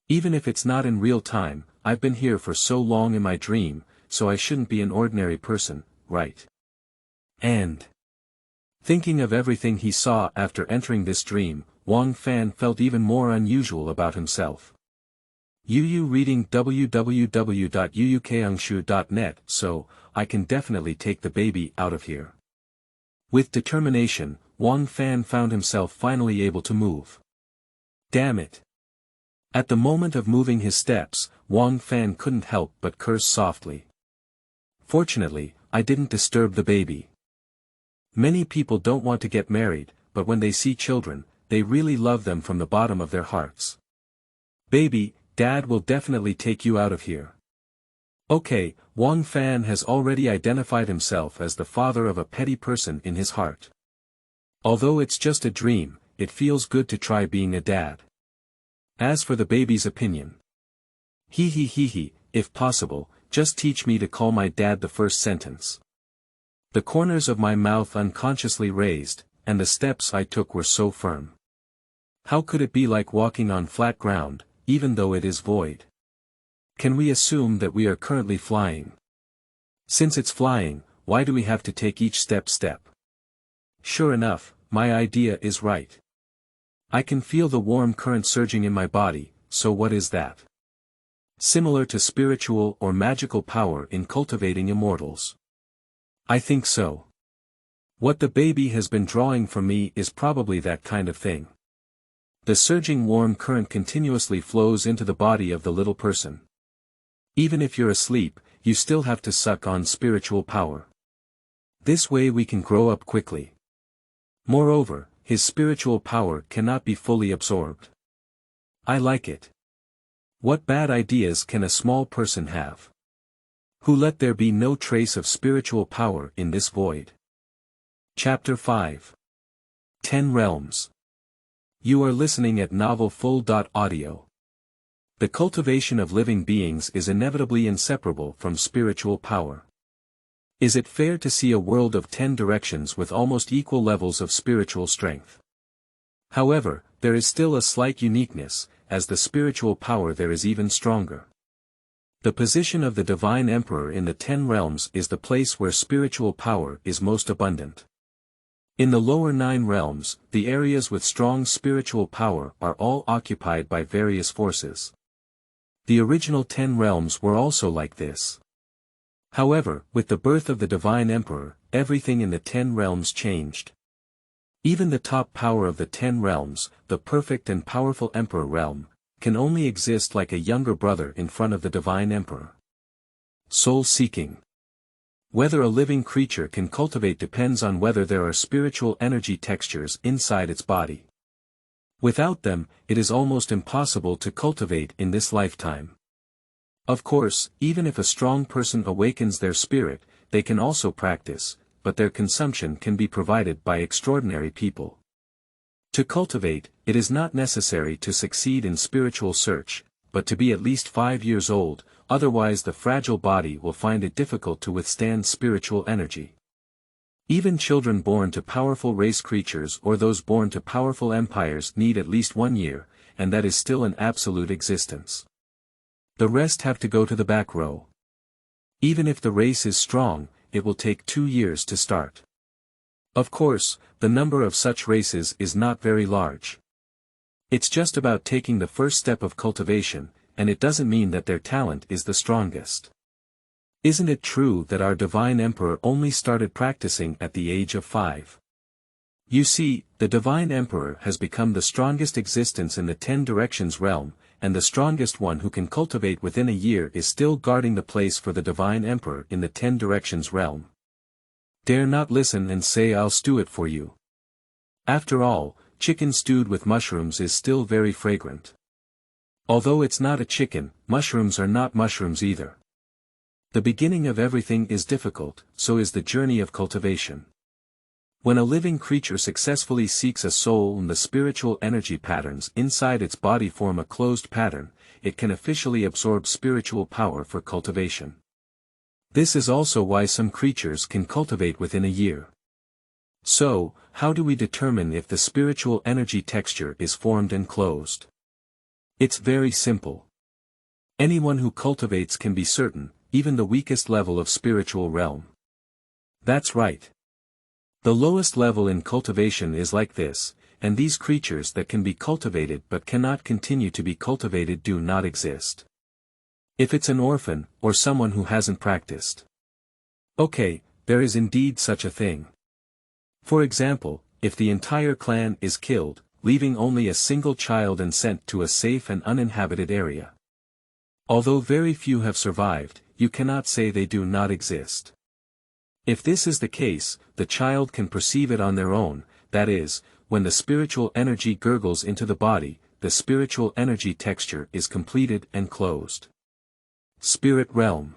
Even if it's not in real time, I've been here for so long in my dream, so I shouldn't be an ordinary person, right? And thinking of everything he saw after entering this dream, Wang Fan felt even more unusual about himself. Yu reading www.yuukangshu.net, so, I can definitely take the baby out of here. With determination, Wang Fan found himself finally able to move. Damn it. At the moment of moving his steps, Wang Fan couldn't help but curse softly. Fortunately, I didn't disturb the baby. Many people don't want to get married, but when they see children, they really love them from the bottom of their hearts. Baby, Dad will definitely take you out of here. Okay, Wang Fan has already identified himself as the father of a petty person in his heart. Although it's just a dream, it feels good to try being a dad. As for the baby's opinion. If possible, just teach me to call my dad the first sentence. The corners of my mouth unconsciously raised, and the steps I took were so firm. How could it be like walking on flat ground, even though it is void? Can we assume that we are currently flying? Since it's flying, why do we have to take each step? Sure enough, my idea is right. I can feel the warm current surging in my body, so what is that? Similar to spiritual or magical power in cultivating immortals. I think so. What the baby has been drawing from me is probably that kind of thing. The surging warm current continuously flows into the body of the little person. Even if you're asleep, you still have to suck on spiritual power. This way we can grow up quickly. Moreover, his spiritual power cannot be fully absorbed. I like it. What bad ideas can a small person have? Who let there be no trace of spiritual power in this void. Chapter 5. 10 Realms. You are listening at Novel Full. Audio. The cultivation of living beings is inevitably inseparable from spiritual power. Is it fair to see a world of 10 directions with almost equal levels of spiritual strength? However, there is still a slight uniqueness, as the spiritual power there is even stronger. The position of the Divine Emperor in the 10 realms is the place where spiritual power is most abundant. In the lower 9 realms, the areas with strong spiritual power are all occupied by various forces. The original 10 realms were also like this. However, with the birth of the Divine Emperor, everything in the 10 realms changed. Even the top power of the 10 realms, the perfect and powerful Emperor realm, can only exist like a younger brother in front of the Divine Emperor. Soul-seeking. Whether a living creature can cultivate depends on whether there are spiritual energy textures inside its body. Without them, it is almost impossible to cultivate in this lifetime. Of course, even if a strong person awakens their spirit, they can also practice, but their consumption can be provided by extraordinary people. To cultivate, it is not necessary to succeed in spiritual search, but to be at least 5 years old, otherwise the fragile body will find it difficult to withstand spiritual energy. Even children born to powerful race creatures or those born to powerful empires need at least 1 year, and that is still an absolute existence. The rest have to go to the back row. Even if the race is strong, it will take 2 years to start. Of course, the number of such races is not very large. It's just about taking the first step of cultivation, and it doesn't mean that their talent is the strongest. Isn't it true that our Divine Emperor only started practicing at the age of 5? You see, the Divine Emperor has become the strongest existence in the 10 Directions realm, and the strongest one who can cultivate within a year is still guarding the place for the Divine Emperor in the 10 Directions realm. Dare not listen and say I'll stew it for you. After all, chicken stewed with mushrooms is still very fragrant. Although it's not a chicken, mushrooms are not mushrooms either. The beginning of everything is difficult, so is the journey of cultivation. When a living creature successfully seeks a soul and the spiritual energy patterns inside its body form a closed pattern, it can officially absorb spiritual power for cultivation. This is also why some creatures can cultivate within a year. So, how do we determine if the spiritual energy texture is formed and closed? It's very simple. Anyone who cultivates can be certain, even the weakest level of spiritual realm. That's right. The lowest level in cultivation is like this, and these creatures that can be cultivated but cannot continue to be cultivated do not exist. If it's an orphan, or someone who hasn't practiced. Okay, there is indeed such a thing. For example, if the entire clan is killed, leaving only a single child and sent to a safe and uninhabited area. Although very few have survived, you cannot say they do not exist. If this is the case, the child can perceive it on their own, that is, when the spiritual energy gurgles into the body, the spiritual energy texture is completed and closed. Spirit realm.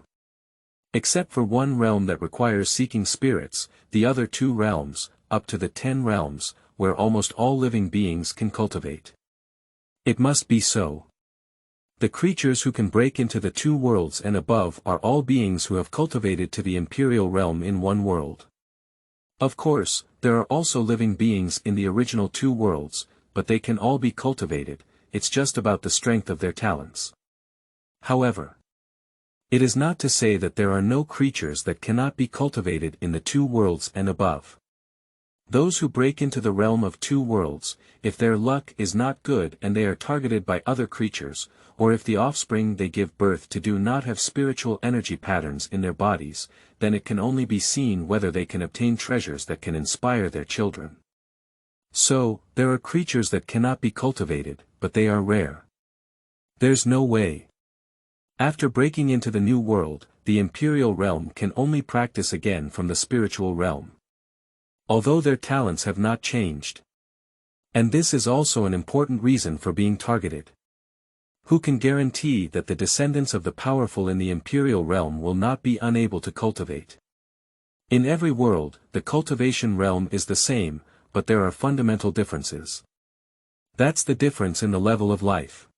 Except for one realm that requires seeking spirits, the other 2 realms, up to the 10 realms, where almost all living beings can cultivate. It must be so. The creatures who can break into the 2 worlds and above are all beings who have cultivated to the imperial realm in one world. Of course, there are also living beings in the original 2 worlds, but they can all be cultivated, it's just about the strength of their talents. However, it is not to say that there are no creatures that cannot be cultivated in the 2 worlds and above. Those who break into the realm of two worlds, if their luck is not good and they are targeted by other creatures, or if the offspring they give birth to do not have spiritual energy patterns in their bodies, then it can only be seen whether they can obtain treasures that can inspire their children. So, there are creatures that cannot be cultivated, but they are rare. There's no way. After breaking into the new world, the imperial realm can only practice again from the spiritual realm. Although their talents have not changed. And this is also an important reason for being targeted. Who can guarantee that the descendants of the powerful in the imperial realm will not be unable to cultivate? In every world, the cultivation realm is the same, but there are fundamental differences. That's the difference in the level of life.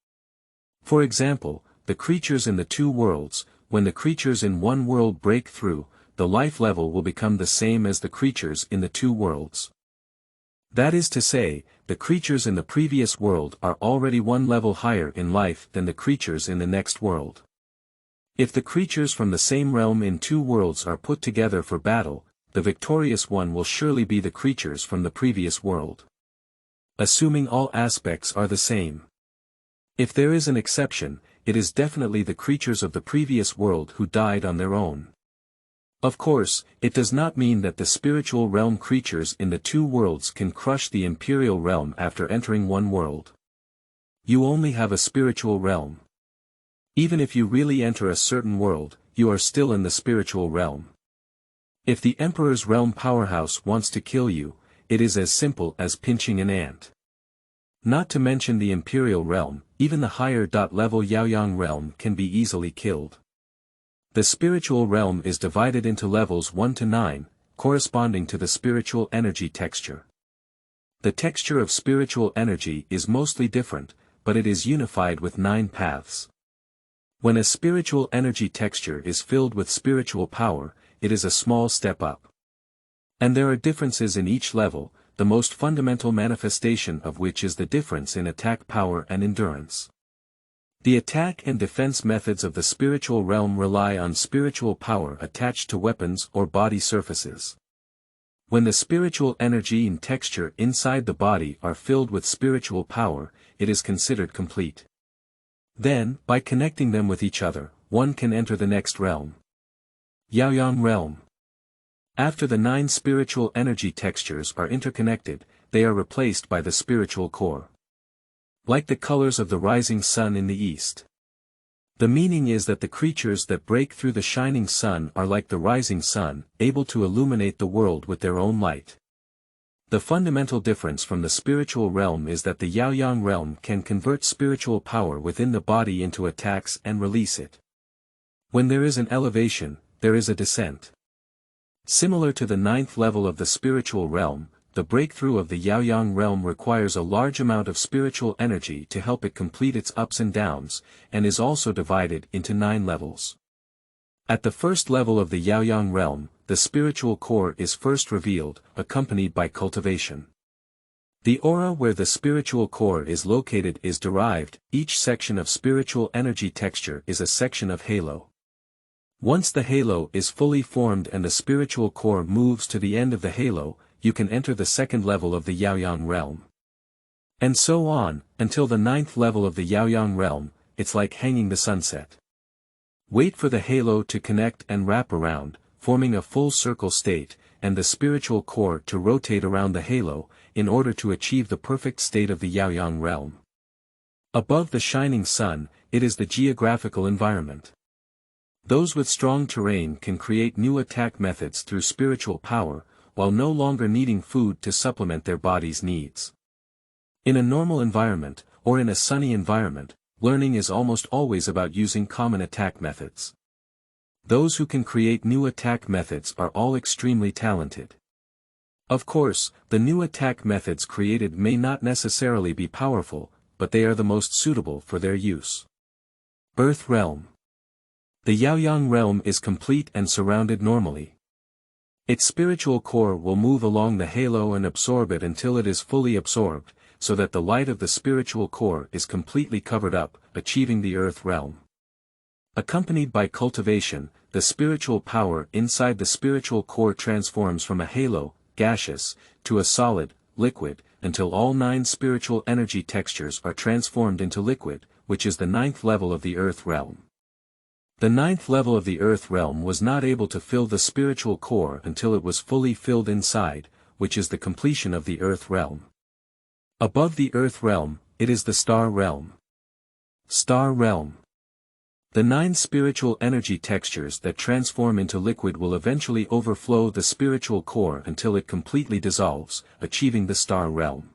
For example, the creatures in the two worlds, when the creatures in one world break through, the life level will become the same as the creatures in the two worlds. That is to say, the creatures in the previous world are already one level higher in life than the creatures in the next world. If the creatures from the same realm in two worlds are put together for battle, the victorious one will surely be the creatures from the previous world. Assuming all aspects are the same. If there is an exception, it is definitely the creatures of the previous world who died on their own. Of course, it does not mean that the spiritual realm creatures in the two worlds can crush the imperial realm after entering one world. You only have a spiritual realm. Even if you really enter a certain world, you are still in the spiritual realm. If the Emperor's realm powerhouse wants to kill you, it is as simple as pinching an ant. Not to mention the imperial realm, even the higher level Yaoyang realm can be easily killed. The spiritual realm is divided into levels 1 to 9, corresponding to the spiritual energy texture. The texture of spiritual energy is mostly different, but it is unified with 9 paths. When a spiritual energy texture is filled with spiritual power, it is a small step up. And there are differences in each level, the most fundamental manifestation of which is the difference in attack power and endurance. The attack and defense methods of the spiritual realm rely on spiritual power attached to weapons or body surfaces. When the spiritual energy and texture inside the body are filled with spiritual power, it is considered complete. Then, by connecting them with each other, one can enter the next realm. Yaoyang realm. After the 9 spiritual energy textures are interconnected, they are replaced by the spiritual core. Like the colors of the rising sun in the east. The meaning is that the creatures that break through the shining sun are like the rising sun, able to illuminate the world with their own light. The fundamental difference from the spiritual realm is that the Yaoyang realm can convert spiritual power within the body into attacks and release it. When there is an elevation, there is a descent. Similar to the 9th level of the spiritual realm, the breakthrough of the Yaoyang realm requires a large amount of spiritual energy to help it complete its ups and downs, and is also divided into 9 levels. At the first level of the Yaoyang realm, the spiritual core is first revealed, accompanied by cultivation. The aura where the spiritual core is located is derived, each section of spiritual energy texture is a section of halo. Once the halo is fully formed and the spiritual core moves to the end of the halo, you can enter the second level of the Yaoyang realm. And so on, until the 9th level of the Yaoyang realm, it's like hanging the sunset. Wait for the halo to connect and wrap around, forming a full circle state, and the spiritual core to rotate around the halo, in order to achieve the perfect state of the Yaoyang realm. Above the shining sun, it is the geographical environment. Those with strong terrain can create new attack methods through spiritual power, while no longer needing food to supplement their body's needs. In a normal environment, or in a sunny environment, learning is almost always about using common attack methods. Those who can create new attack methods are all extremely talented. Of course, the new attack methods created may not necessarily be powerful, but they are the most suitable for their use. Earth realm. The Yaoyang realm is complete and surrounded normally. Its spiritual core will move along the halo and absorb it until it is fully absorbed, so that the light of the spiritual core is completely covered up, achieving the earth realm. Accompanied by cultivation, the spiritual power inside the spiritual core transforms from a halo, gaseous, to a solid, liquid, until all 9 spiritual energy textures are transformed into liquid, which is the 9th level of the earth realm. The 9th level of the earth realm was not able to fill the spiritual core until it was fully filled inside, which is the completion of the earth realm. Above the earth realm, it is the star realm. Star realm. The 9 spiritual energy textures that transform into liquid will eventually overflow the spiritual core until it completely dissolves, achieving the star realm.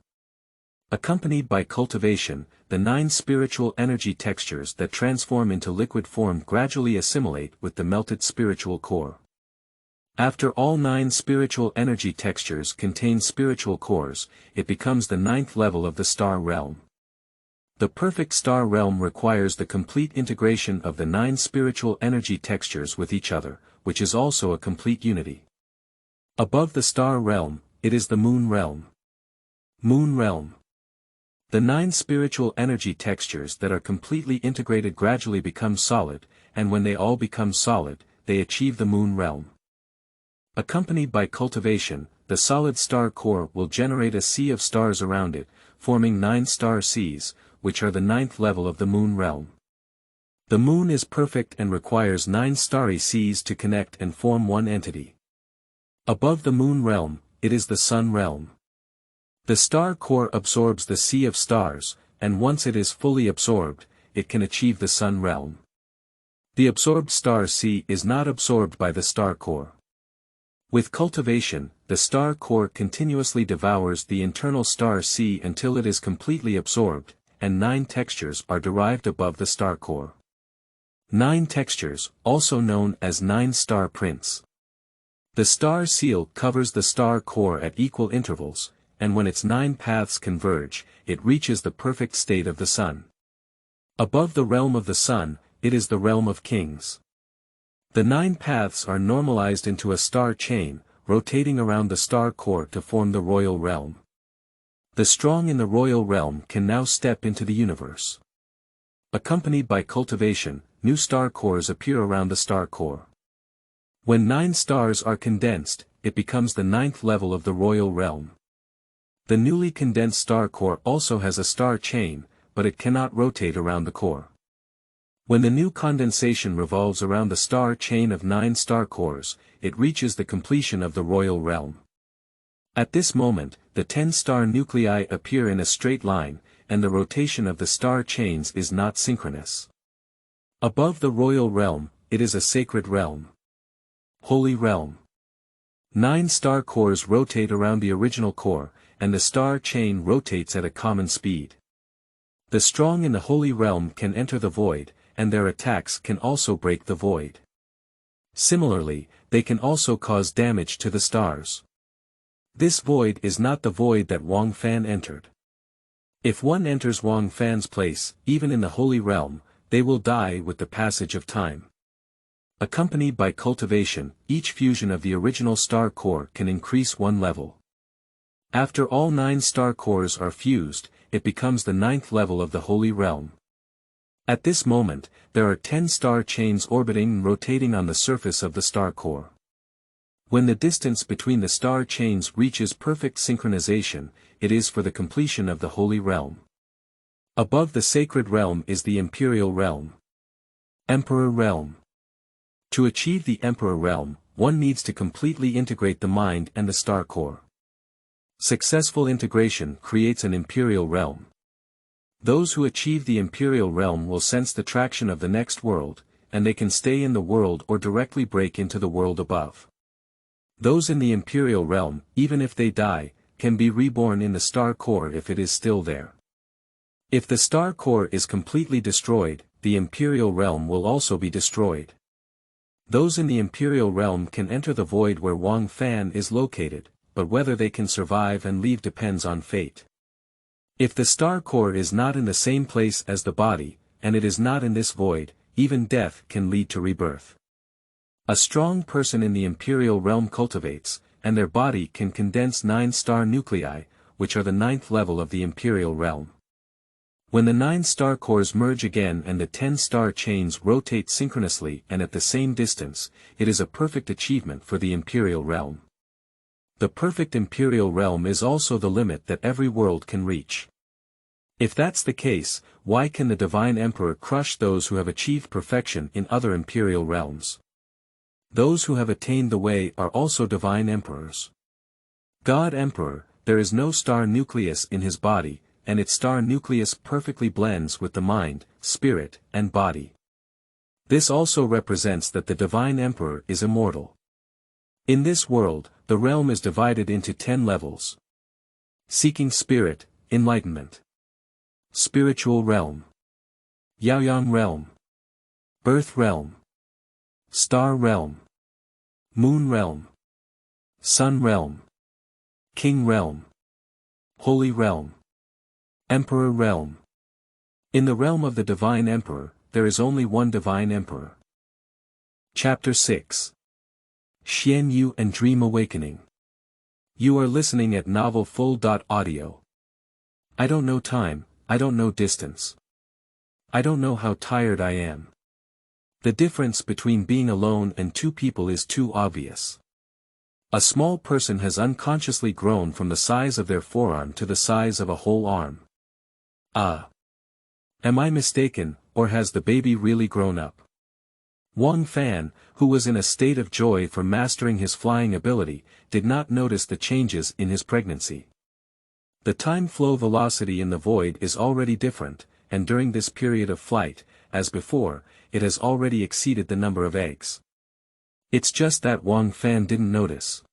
Accompanied by cultivation, the 9 spiritual energy textures that transform into liquid form gradually assimilate with the melted spiritual core. After all 9 spiritual energy textures contain spiritual cores, it becomes the 9th level of the star realm. The perfect star realm requires the complete integration of the 9 spiritual energy textures with each other, which is also a complete unity. Above the star realm, it is the moon realm. Moon realm. The 9 spiritual energy textures that are completely integrated gradually become solid, and when they all become solid, they achieve the moon realm. Accompanied by cultivation, the solid star core will generate a sea of stars around it, forming 9 star seas, which are the 9th level of the moon realm. The moon is perfect and requires 9 starry seas to connect and form one entity. Above the moon realm, it is the sun realm. The star core absorbs the sea of stars, and once it is fully absorbed, it can achieve the sun realm. The absorbed star sea is not absorbed by the star core. With cultivation, the star core continuously devours the internal star sea until it is completely absorbed, and 9 textures are derived above the star core. 9 textures, also known as 9 star prints. The star seal covers the star core at equal intervals, and when its 9 paths converge, it reaches the perfect state of the sun. Above the realm of the sun, it is the realm of kings. The 9 paths are normalized into a star chain, rotating around the star core to form the royal realm. The strong in the royal realm can now step into the universe. Accompanied by cultivation, new star cores appear around the star core. When 9 stars are condensed, it becomes the 9th level of the royal realm. The newly condensed star core also has a star chain, but it cannot rotate around the core. When the new condensation revolves around the star chain of 9 star cores, it reaches the completion of the royal realm. At this moment, the 10 star nuclei appear in a straight line, and the rotation of the star chains is not synchronous. Above the royal realm, it is a sacred realm. Holy realm. 9 star cores rotate around the original core, and the star chain rotates at a common speed. The strong in the holy realm can enter the void, and their attacks can also break the void. Similarly, they can also cause damage to the stars. This void is not the void that Wang Fan entered. If one enters Wang Fan's place, even in the holy realm, they will die with the passage of time. Accompanied by cultivation, each fusion of the original star core can increase 1 level. After all 9 star cores are fused, it becomes the 9th level of the holy realm. At this moment, there are 10 star chains orbiting and rotating on the surface of the star core. When the distance between the star chains reaches perfect synchronization, it is for the completion of the holy realm. Above the sacred realm is the imperial realm. Emperor realm. To achieve the emperor realm, one needs to completely integrate the mind and the star core. Successful integration creates an imperial realm. Those who achieve the imperial realm will sense the traction of the next world, and they can stay in the world or directly break into the world above. Those in the imperial realm, even if they die, can be reborn in the star core if it is still there. If the star core is completely destroyed, the imperial realm will also be destroyed. Those in the imperial realm can enter the void where Wang Fan is located, but whether they can survive and leave depends on fate. If the star core is not in the same place as the body, and it is not in this void, even death can lead to rebirth. A strong person in the imperial realm cultivates, and their body can condense 9 star nuclei, which are the 9th level of the imperial realm. When the 9 star cores merge again and the 10 star chains rotate synchronously and at the same distance, it is a perfect achievement for the imperial realm. the perfect imperial realm is also the limit that every world can reach. If that's the case, why can the divine emperor crush those who have achieved perfection in other imperial realms? Those who have attained the way are also divine emperors. God Emperor, there is no star nucleus in his body, and its star nucleus perfectly blends with the mind, spirit, and body. This also represents that the divine emperor is immortal. In this world, the realm is divided into 10 levels. Seeking spirit, enlightenment. Spiritual realm. Yaoyang realm. Earth realm. Star realm. Moon realm. Sun realm. King realm. Holy realm. Emperor realm. In the realm of the divine emperor, there is only one divine emperor. Chapter 6. Xian Yu and Dream Awakening. You are listening at novelfull.audio. I don't know time, I don't know distance. I don't know how tired I am. The difference between being alone and two people is too obvious. A small person has unconsciously grown from the size of their forearm to the size of a whole arm. Am I mistaken, or has the baby really grown up? Wang Fan, who was in a state of joy for mastering his flying ability, did not notice the changes in his pregnancy. The time flow velocity in the void is already different, and during this period of flight, as before, it has already exceeded the number of eggs. It's just that Wang Fan didn't notice.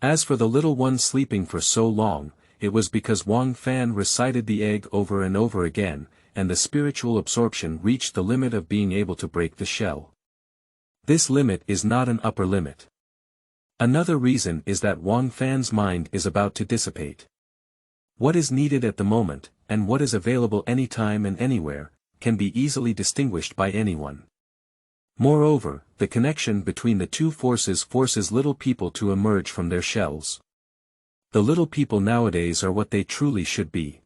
As for the little one sleeping for so long, it was because Wang Fan recited the egg over and over again, and the spiritual absorption reached the limit of being able to break the shell. This limit is not an upper limit. Another reason is that Wang Fan's mind is about to dissipate. What is needed at the moment, and what is available anytime and anywhere, can be easily distinguished by anyone. Moreover, the connection between the two forces forces little people to emerge from their shells. The little people nowadays are what they truly should be.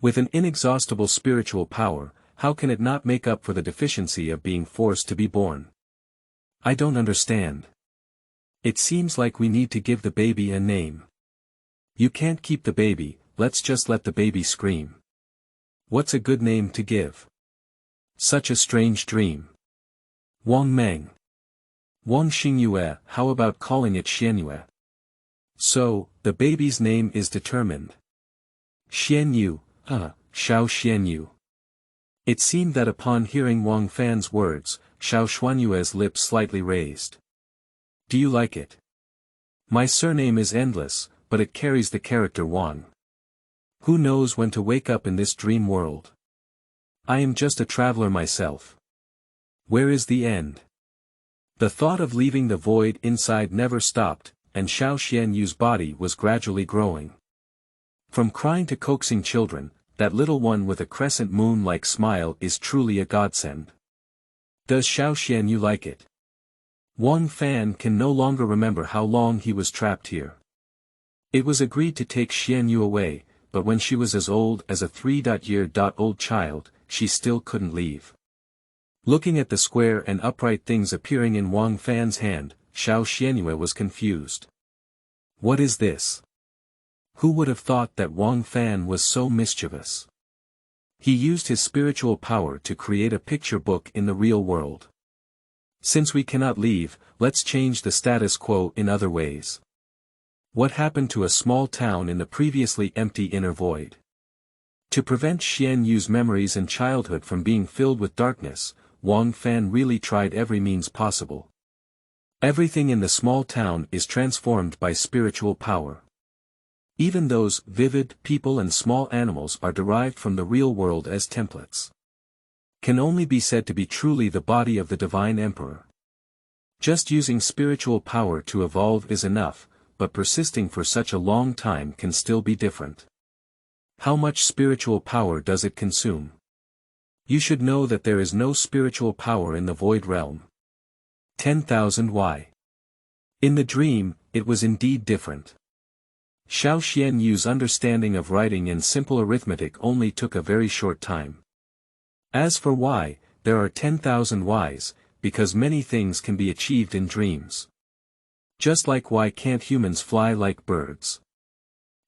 With an inexhaustible spiritual power, how can it not make up for the deficiency of being forced to be born? I don't understand. It seems like we need to give the baby a name. You can't keep the baby, let's just let the baby scream. What's a good name to give? Such a strange dream. Wang Meng. Wang Xingyue, how about calling it Xianyue? So, the baby's name is determined. Xianyu, Xiao Xianyu. It seemed that upon hearing Wang Fan's words, Xiao Xuanyue's lips slightly raised. Do you like it? My surname is endless, but it carries the character Wang. Who knows when to wake up in this dream world? I am just a traveler myself. Where is the end? The thought of leaving the void inside never stopped, and Xiao Xianyu's body was gradually growing. From crying to coaxing children, that little one with a crescent moon-like smile is truly a godsend. Does Xiao Xianyu like it? Wang Fan can no longer remember how long he was trapped here. It was agreed to take Xianyu away, but when she was as old as a 3-year-old child, she still couldn't leave. Looking at the square and upright things appearing in Wang Fan's hand, Xiao Xianyue was confused. What is this? Who would have thought that Wang Fan was so mischievous? He used his spiritual power to create a picture book in the real world. Since we cannot leave, let's change the status quo in other ways. What happened to a small town in the previously empty inner void? To prevent Xianyu's memories and childhood from being filled with darkness, Wang Fan really tried every means possible. Everything in the small town is transformed by spiritual power. Even those vivid people and small animals are derived from the real world as templates. Can only be said to be truly the body of the divine emperor. Just using spiritual power to evolve is enough, but persisting for such a long time can still be different. How much spiritual power does it consume? You should know that there is no spiritual power in the void realm. 10,000 Y. In the dream, it was indeed different. Xiao Xianyu's understanding of writing and simple arithmetic only took a very short time. As for Y, there are 10,000 Ys, because many things can be achieved in dreams. Just like why can't humans fly like birds?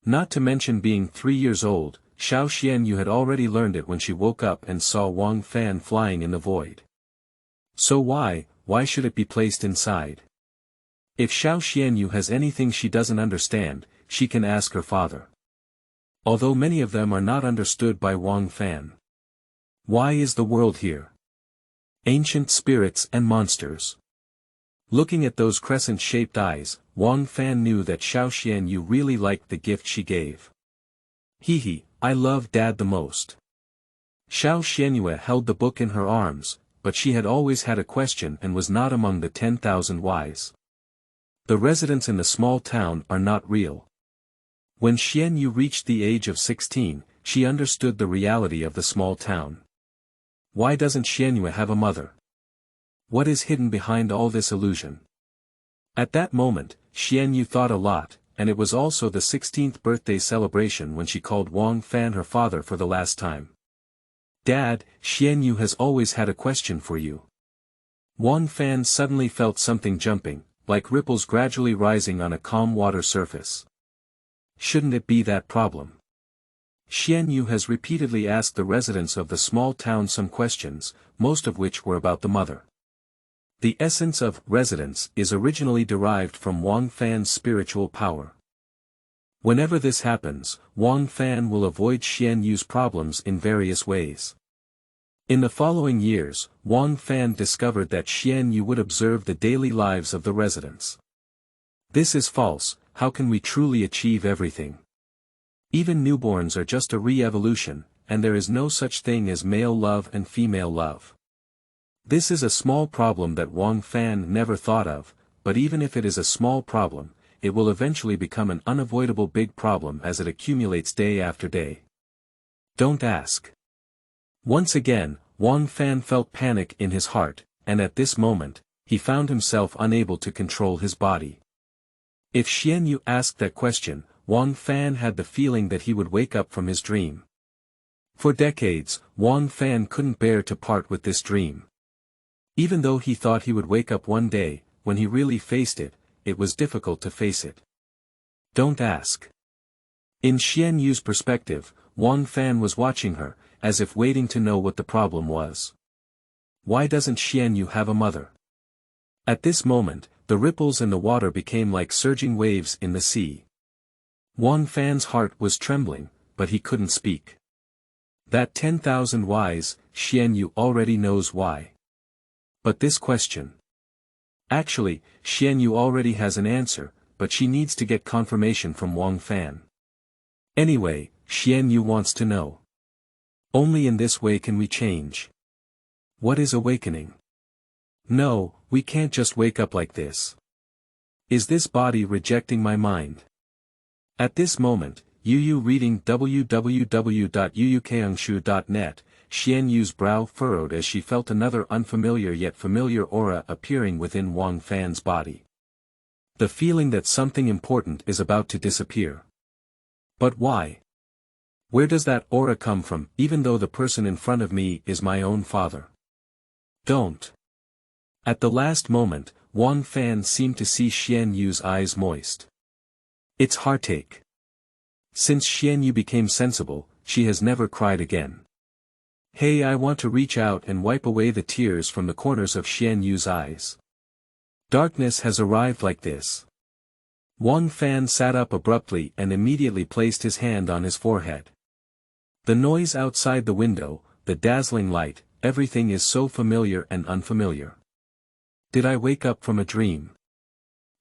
Not to mention being 3 years old, Xiao Xianyu had already learned it when she woke up and saw Wang Fan flying in the void. So why should it be placed inside? If Xiao Xianyu has anything she doesn't understand, she can ask her father. Although many of them are not understood by Wang Fan. Why is the world here? Ancient spirits and monsters. Looking at those crescent-shaped eyes, Wang Fan knew that Xiao Xianyu really liked the gift she gave. Hehe, I love Dad the most. Xiao Xianyu held the book in her arms, but she had always had a question and was not among the 10,000 wise. The residents in the small town are not real. When Xianyu reached the age of 16, she understood the reality of the small town. Why doesn't Xianyu have a mother? What is hidden behind all this illusion? At that moment, Xianyu thought a lot, and it was also the 16th birthday celebration when she called Wang Fan her father for the last time. Dad, Xianyu has always had a question for you. Wang Fan suddenly felt something jumping, like ripples gradually rising on a calm water surface. Shouldn't it be that problem? Xianyu has repeatedly asked the residents of the small town some questions, most of which were about the mother. The essence of residence is originally derived from Wang Fan's spiritual power. Whenever this happens, Wang Fan will avoid Xianyu's problems in various ways. In the following years, Wang Fan discovered that Xianyu would observe the daily lives of the residents. This is false. How can we truly achieve everything? Even newborns are just a re-evolution, and there is no such thing as male love and female love. This is a small problem that Wang Fan never thought of, but even if it is a small problem, it will eventually become an unavoidable big problem as it accumulates day after day. Don't ask. Once again, Wang Fan felt panic in his heart, and at this moment, he found himself unable to control his body. If Xianyu asked that question, Wang Fan had the feeling that he would wake up from his dream. For decades, Wang Fan couldn't bear to part with this dream. Even though he thought he would wake up one day, when he really faced it, it was difficult to face it. Don't ask. In Xianyu's perspective, Wang Fan was watching her, as if waiting to know what the problem was. Why doesn't Xianyu have a mother? At this moment, the ripples in the water became like surging waves in the sea. Wang Fan's heart was trembling, but he couldn't speak. That 10,000 whys, Xianyu already knows why. But this question. Actually, Xianyu already has an answer, but she needs to get confirmation from Wang Fan. Anyway, Xianyu wants to know. Only in this way can we change. What is awakening? No, we can't just wake up like this. Is this body rejecting my mind? At this moment, Yu reading www.yuyukeangshu.net, Xianyu's brow furrowed as she felt another unfamiliar yet familiar aura appearing within Wang Fan's body. The feeling that something important is about to disappear. But why? Where does that aura come from, even though the person in front of me is my own father? Don't. At the last moment, Wang Fan seemed to see Xianyu's eyes moist. It's heartache. Since Xianyu became sensible, she has never cried again. Hey, I want to reach out and wipe away the tears from the corners of Xianyu's eyes. Darkness has arrived like this. Wang Fan sat up abruptly and immediately placed his hand on his forehead. The noise outside the window, the dazzling light, everything is so familiar and unfamiliar. Did I wake up from a dream?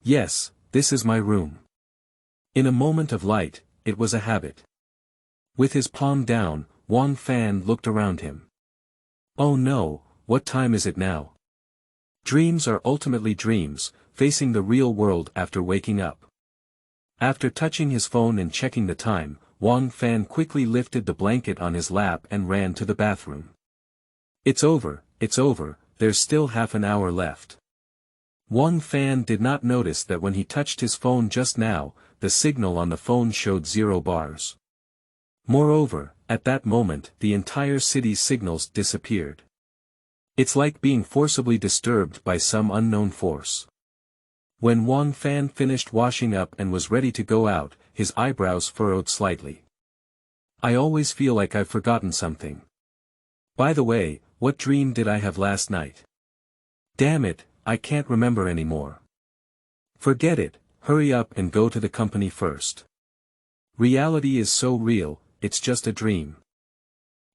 Yes, this is my room. In a moment of light, it was a habit. With his palm down, Wang Fan looked around him. Oh no, what time is it now? Dreams are ultimately dreams, facing the real world after waking up. After touching his phone and checking the time, Wang Fan quickly lifted the blanket on his lap and ran to the bathroom. It's over, there's still half an hour left. Wang Fan did not notice that when he touched his phone just now, the signal on the phone showed 0 bars. Moreover, at that moment the entire city's signals disappeared. It's like being forcibly disturbed by some unknown force. When Wang Fan finished washing up and was ready to go out, his eyebrows furrowed slightly. I always feel like I've forgotten something. By the way, what dream did I have last night? Damn it, I can't remember anymore. Forget it, hurry up and go to the company first. Reality is so real, it's just a dream.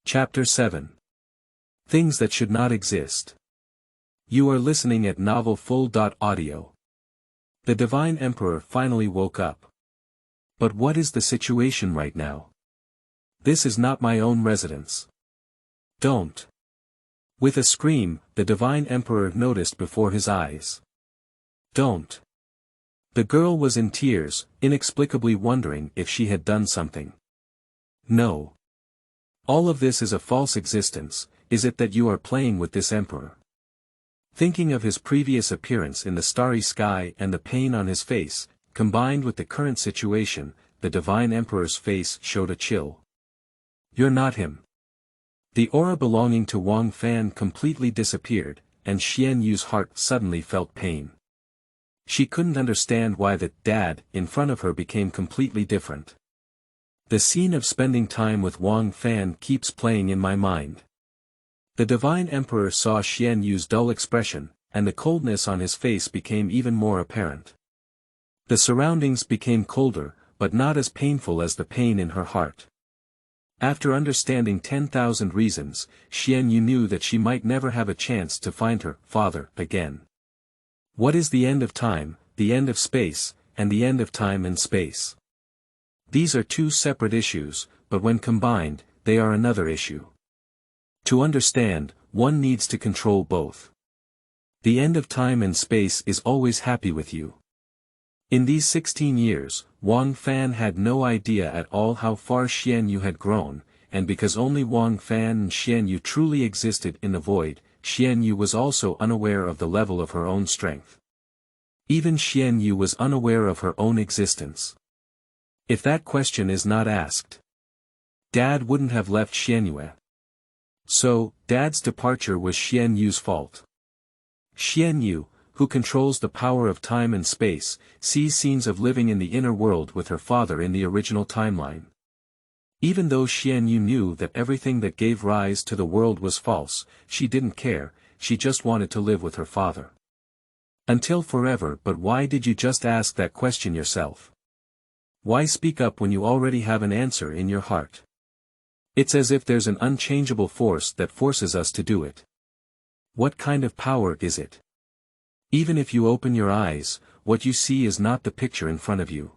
Chapter 7. Things that should not exist. You are listening at novelfull.audio. The Divine Emperor finally woke up. But what is the situation right now? This is not my own residence. Don't. With a scream, the Divine Emperor noticed before his eyes. Don't. The girl was in tears, inexplicably wondering if she had done something. No. All of this is a false existence, is it that you are playing with this emperor? Thinking of his previous appearance in the starry sky and the pain on his face, combined with the current situation, the Divine Emperor's face showed a chill. You're not him. The aura belonging to Wang Fan completely disappeared, and Xian Yu's heart suddenly felt pain. She couldn't understand why the dad in front of her became completely different. The scene of spending time with Wang Fan keeps playing in my mind. The Divine Emperor saw Xian Yu's dull expression, and the coldness on his face became even more apparent. The surroundings became colder, but not as painful as the pain in her heart. After understanding 10,000 reasons, Xian Yu knew that she might never have a chance to find her father again. What is the end of time, the end of space, and the end of time and space? These are two separate issues, but when combined, they are another issue. To understand, one needs to control both. The end of time and space is always happy with you. In these 16 years, Wang Fan had no idea at all how far Xian Yu had grown, and because only Wang Fan and Xian Yu truly existed in the void, Xian Yu was also unaware of the level of her own strength. Even Xian Yu was unaware of her own existence. If that question is not asked, Dad wouldn't have left Xian Yu. So, Dad's departure was Xian Yu's fault. Xian Yu, who controls the power of time and space, sees scenes of living in the inner world with her father in the original timeline. Even though Xian Yu knew that everything that gave rise to the world was false, she didn't care, she just wanted to live with her father. Until forever. But why did you just ask that question yourself? Why speak up when you already have an answer in your heart? It's as if there's an unchangeable force that forces us to do it. What kind of power is it? Even if you open your eyes, what you see is not the picture in front of you.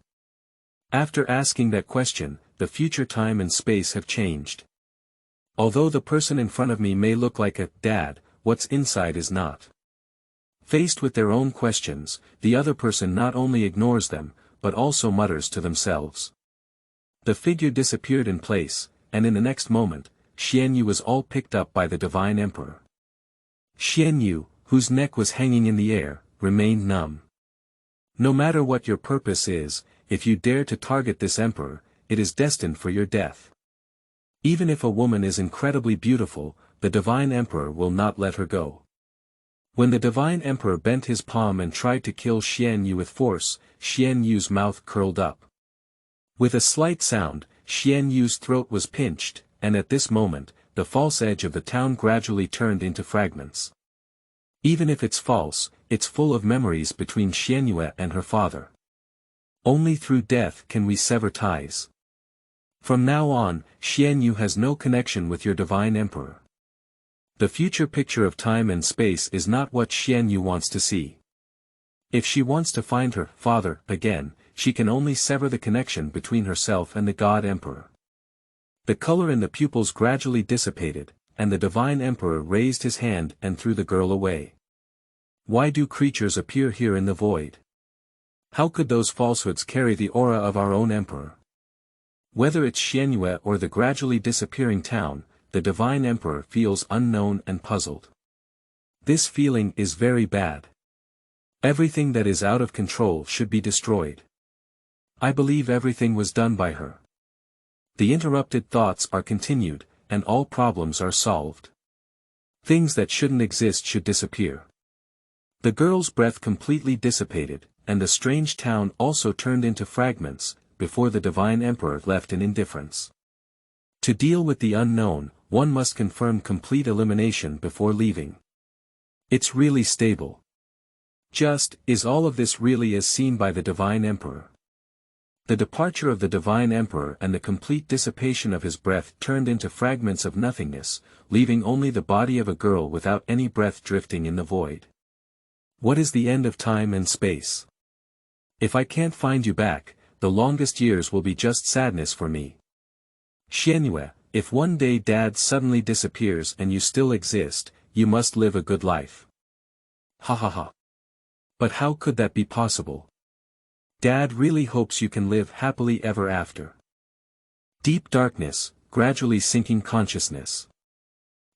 After asking that question, the future time and space have changed. Although the person in front of me may look like a dad, what's inside is not. Faced with their own questions, the other person not only ignores them, but also mutters to themselves. The figure disappeared in place, and in the next moment, Xian Yu was all picked up by the Divine Emperor. Xian Yu, whose neck was hanging in the air, remained numb. No matter what your purpose is, if you dare to target this emperor, it is destined for your death. Even if a woman is incredibly beautiful, the Divine Emperor will not let her go. When the Divine Emperor bent his palm and tried to kill Xian Yu with force, Xian Yu's mouth curled up. With a slight sound, Xian Yu's throat was pinched, and at this moment, the false edge of the town gradually turned into fragments. Even if it's false, it's full of memories between Xian Yu and her father. Only through death can we sever ties. From now on, Xian Yu has no connection with your Divine Emperor. The future picture of time and space is not what Xian Yu wants to see. If she wants to find her father again, she can only sever the connection between herself and the God Emperor. The color in the pupils gradually dissipated, and the Divine Emperor raised his hand and threw the girl away. Why do creatures appear here in the void? How could those falsehoods carry the aura of our own Emperor? Whether it's Xian Yu or the gradually disappearing town, the Divine Emperor feels unknown and puzzled. This feeling is very bad. Everything that is out of control should be destroyed. I believe everything was done by her. The interrupted thoughts are continued, and all problems are solved. Things that shouldn't exist should disappear. The girl's breath completely dissipated, and the strange town also turned into fragments, before the divine emperor left in indifference. To deal with the unknown, one must confirm complete elimination before leaving. It's really stable. Just, is all of this really as seen by the divine emperor? The departure of the divine emperor and the complete dissipation of his breath turned into fragments of nothingness, leaving only the body of a girl without any breath drifting in the void. What is the end of time and space? If I can't find you back, the longest years will be just sadness for me. Xuanyue, if one day Dad suddenly disappears and you still exist, you must live a good life. Ha ha ha. But how could that be possible? Dad really hopes you can live happily ever after. Deep darkness, gradually sinking consciousness.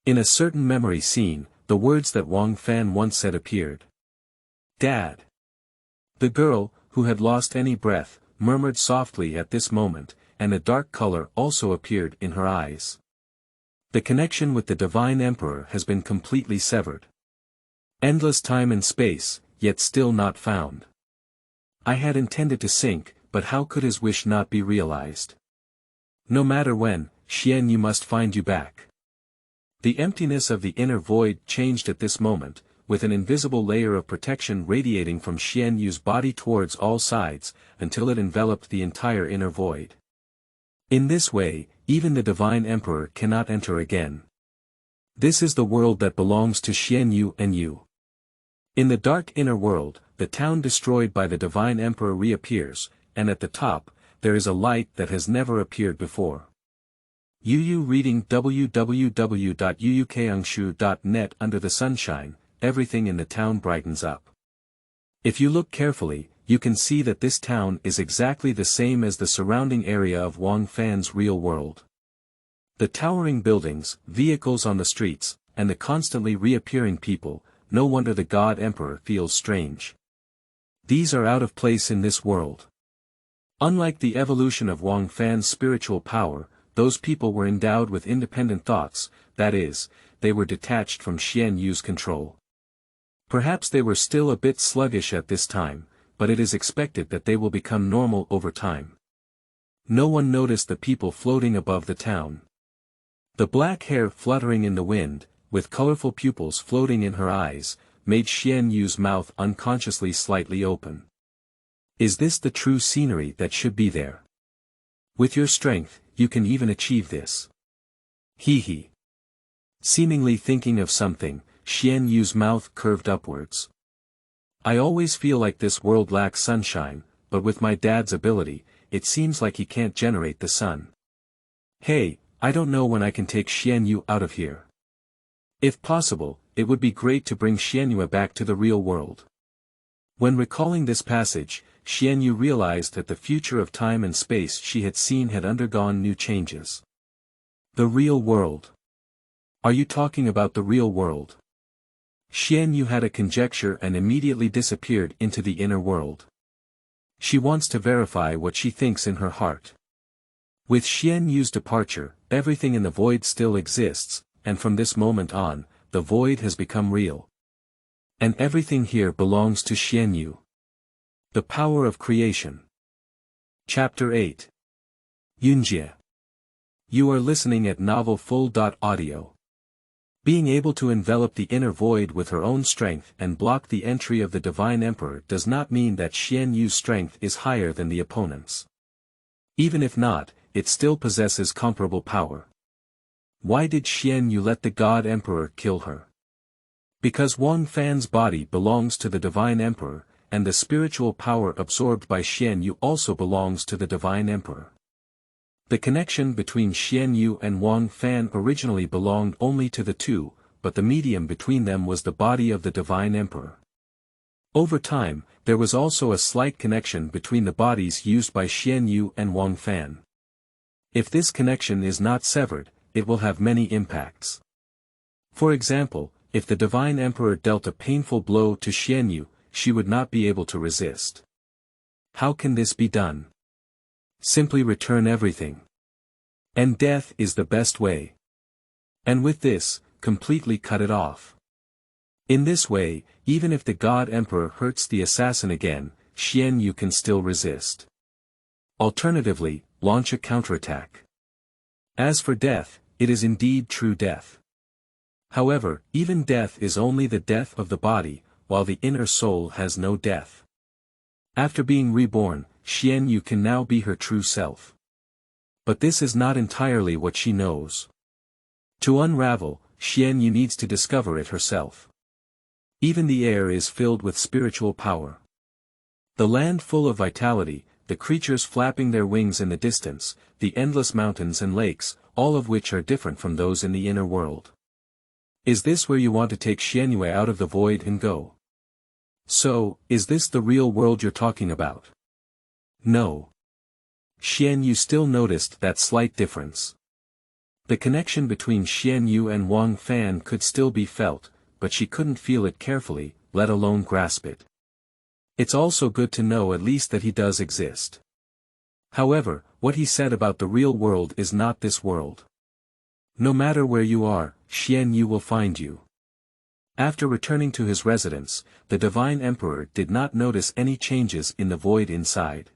In a certain memory scene, the words that Wang Fan once said appeared. Dad. The girl, who had lost any breath, murmured softly at this moment, and a dark color also appeared in her eyes. The connection with the divine emperor has been completely severed. Endless time and space, yet still not found. I had intended to sink, but how could his wish not be realized? No matter when, Xuan, you must find you back. The emptiness of the inner void changed at this moment, with an invisible layer of protection radiating from Xuan Yu's body towards all sides, until it enveloped the entire inner void. In this way, even the divine emperor cannot enter again. This is the world that belongs to Xuan Yu and you. In the dark inner world, the town destroyed by the divine emperor reappears, and at the top, there is a light that has never appeared before. Yu reading www.yuyukeangshu.net. Under the sunshine, everything in the town brightens up. If you look carefully, you can see that this town is exactly the same as the surrounding area of Wang Fan's real world. The towering buildings, vehicles on the streets, and the constantly reappearing people, no wonder the God Emperor feels strange. These are out of place in this world. Unlike the evolution of Wang Fan's spiritual power, those people were endowed with independent thoughts, that is, they were detached from Xuan Yu's control. Perhaps they were still a bit sluggish at this time, but it is expected that they will become normal over time. No one noticed the people floating above the town. The black hair fluttering in the wind, with colorful pupils floating in her eyes, made Xuan Yu's mouth unconsciously slightly open. Is this the true scenery that should be there? With your strength, you can even achieve this. Hee hee. Seemingly thinking of something, Xuan Yu's mouth curved upwards. I always feel like this world lacks sunshine, but with my dad's ability, it seems like he can't generate the sun. Hey, I don't know when I can take Xuan Yu out of here. If possible, it would be great to bring Xuan Yu back to the real world. When recalling this passage, Xuan Yu realized that the future of time and space she had seen had undergone new changes. The real world. Are you talking about the real world? Xuan Yu had a conjecture and immediately disappeared into the inner world. She wants to verify what she thinks in her heart. With Xuan Yu's departure, everything in the void still exists, and from this moment on, the void has become real. And everything here belongs to Xuan Yu. The power of creation. Chapter 8. Yunjie. You are listening at novelfull.audio. Being able to envelop the inner void with her own strength and block the entry of the divine emperor does not mean that Xuan Yu's strength is higher than the opponent's. Even if not, it still possesses comparable power. Why did Xuan Yu let the God Emperor kill her? Because Wang Fan's body belongs to the divine emperor, and the spiritual power absorbed by Xuan Yu also belongs to the divine emperor. The connection between Xuan Yu and Wang Fan originally belonged only to the two, but the medium between them was the body of the divine emperor. Over time, there was also a slight connection between the bodies used by Xuan Yu and Wang Fan. If this connection is not severed, it will have many impacts. For example, if the divine emperor dealt a painful blow to Xuan Yu, she would not be able to resist. How can this be done? Simply return everything. And death is the best way. And with this, completely cut it off. In this way, even if the God Emperor hurts the assassin again, Xuan Yu can still resist. Alternatively, launch a counterattack. As for death, it is indeed true death. However, even death is only the death of the body, while the inner soul has no death. After being reborn, Xuan Yu can now be her true self. But this is not entirely what she knows. To unravel, Xuan Yu needs to discover it herself. Even the air is filled with spiritual power. The land full of vitality, the creatures flapping their wings in the distance, the endless mountains and lakes, all of which are different from those in the inner world. Is this where you want to take Xuan out of the void and go? So, is this the real world you're talking about? No. Xuan Yu still noticed that slight difference. The connection between Xuan Yu and Wang Fan could still be felt, but she couldn't feel it carefully, let alone grasp it. It's also good to know at least that he does exist. However, what he said about the real world is not this world. No matter where you are, Xuan Yu will find you. After returning to his residence, the Divine Emperor did not notice any changes in the void inside.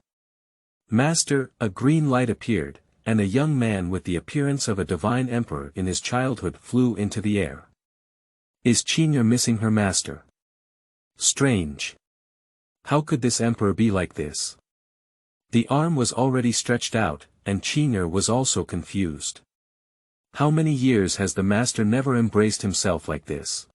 Master, a green light appeared, and a young man with the appearance of a Divine Emperor in his childhood flew into the air. Is Yunjie missing her master? Strange. How could this emperor be like this? The arm was already stretched out, and Yunjie was also confused. How many years has the master never embraced himself like this?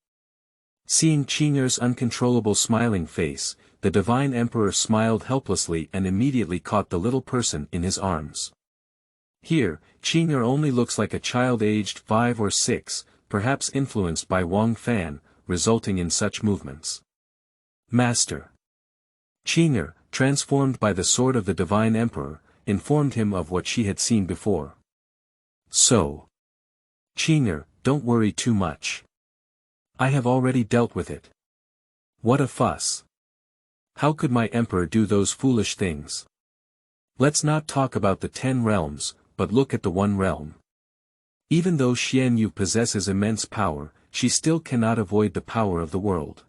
Seeing Yunjie's uncontrollable smiling face, the Divine Emperor smiled helplessly and immediately caught the little person in his arms. Here, Yunjie only looks like a child aged 5 or 6, perhaps influenced by Wang Fan, resulting in such movements. Master. Yunjie, transformed by the sword of the Divine Emperor, informed him of what she had seen before. So. Yunjie, don't worry too much. I have already dealt with it. What a fuss. How could my emperor do those foolish things? Let's not talk about the 10 realms, but look at the one realm. Even though Xuan Yu possesses immense power, she still cannot avoid the power of the world.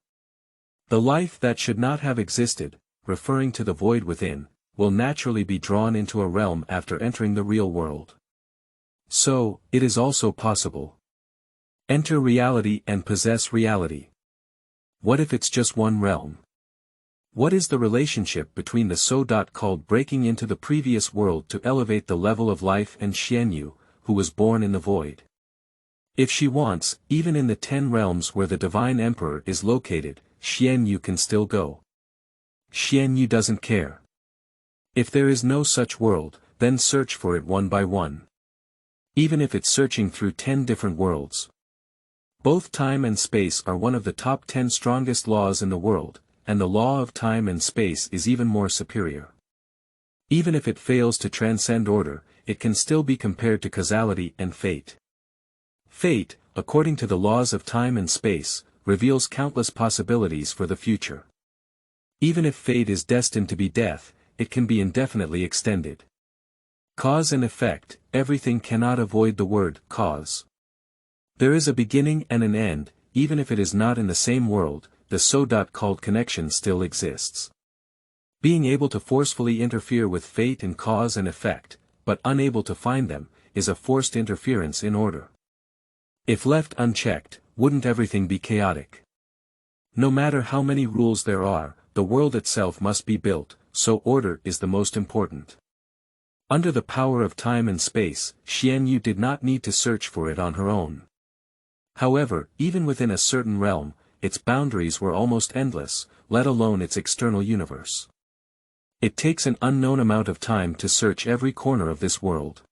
The life that should not have existed, referring to the void within, will naturally be drawn into a realm after entering the real world. So, it is also possible. Enter reality and possess reality. What if it's just one realm? What is the relationship between the so-called breaking into the previous world to elevate the level of life and Xuan Yu, who was born in the void? If she wants, even in the 10 realms where the Divine Emperor is located, Xuan Yu can still go. Xuan Yu doesn't care. If there is no such world, then search for it one by one. Even if it's searching through 10 different worlds. Both time and space are one of the top 10 strongest laws in the world, and the law of time and space is even more superior. Even if it fails to transcend order, it can still be compared to causality and fate. Fate, according to the laws of time and space, reveals countless possibilities for the future. Even if fate is destined to be death, it can be indefinitely extended. Cause and effect, everything cannot avoid the word cause. There is a beginning and an end, even if it is not in the same world, the so-called connection still exists. Being able to forcefully interfere with fate and cause and effect, but unable to find them, is a forced interference in order. If left unchecked, wouldn't everything be chaotic? No matter how many rules there are, the world itself must be built, so order is the most important. Under the power of time and space, Xuan Yu did not need to search for it on her own. However, even within a certain realm, its boundaries were almost endless, let alone its external universe. It takes an unknown amount of time to search every corner of this world.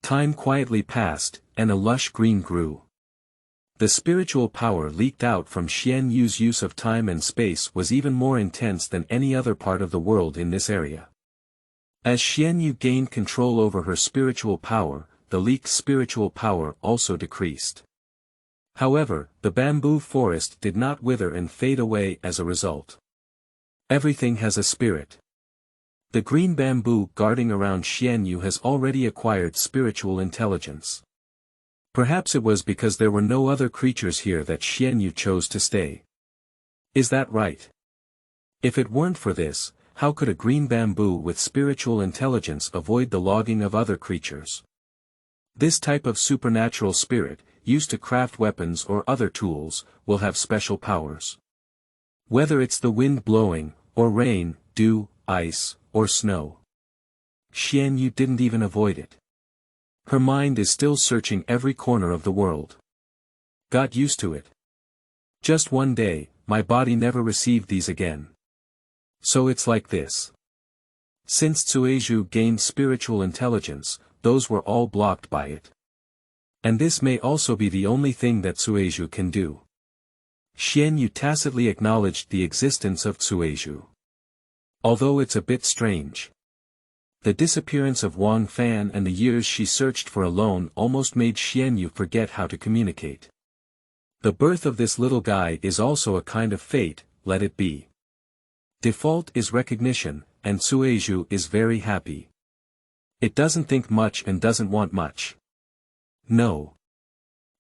Time quietly passed, and a lush green grew. The spiritual power leaked out from Xuan Yu's use of time and space was even more intense than any other part of the world in this area. As Xuan Yu gained control over her spiritual power, the leaked spiritual power also decreased. However, the bamboo forest did not wither and fade away as a result. Everything has a spirit. The green bamboo guarding around Xuan Yu has already acquired spiritual intelligence. Perhaps it was because there were no other creatures here that Xuan Yu chose to stay. Is that right? If it weren't for this, how could a green bamboo with spiritual intelligence avoid the logging of other creatures? This type of supernatural spirit, used to craft weapons or other tools, will have special powers. Whether it's the wind blowing, or rain, dew, ice, or snow. Xuan Yu didn't even avoid it. Her mind is still searching every corner of the world. Got used to it. Just one day, my body never received these again. So it's like this. Since Cueju gained spiritual intelligence, those were all blocked by it. And this may also be the only thing that Cueju can do. Xuan Yu tacitly acknowledged the existence of Cueju. Although it's a bit strange. The disappearance of Wang Fan and the years she searched for alone almost made Xuan Yu forget how to communicate. The birth of this little guy is also a kind of fate, let it be. Default is recognition, and Cueju is very happy. It doesn't think much and doesn't want much. No.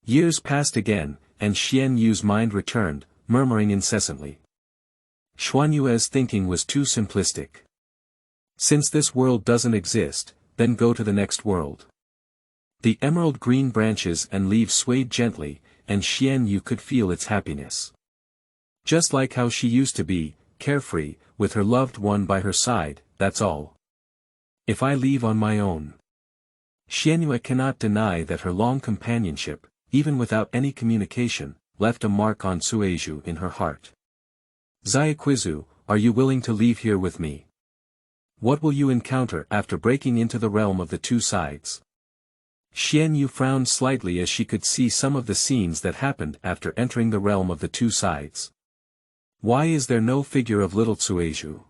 Years passed again, and Xuan Yu's mind returned, murmuring incessantly. Xuan Yu's thinking was too simplistic. Since this world doesn't exist, then go to the next world. The emerald green branches and leaves swayed gently, and Xuan Yu could feel its happiness. Just like how she used to be, carefree, with her loved one by her side, that's all. If I leave on my own. Xuan Yu cannot deny that her long companionship, even without any communication, left a mark on Cueju in her heart. Xiaquizu, are you willing to leave here with me? What will you encounter after breaking into the realm of the two sides? Xuan Yu frowned slightly as she could see some of the scenes that happened after entering the realm of the two sides. Why is there no figure of little Cueju?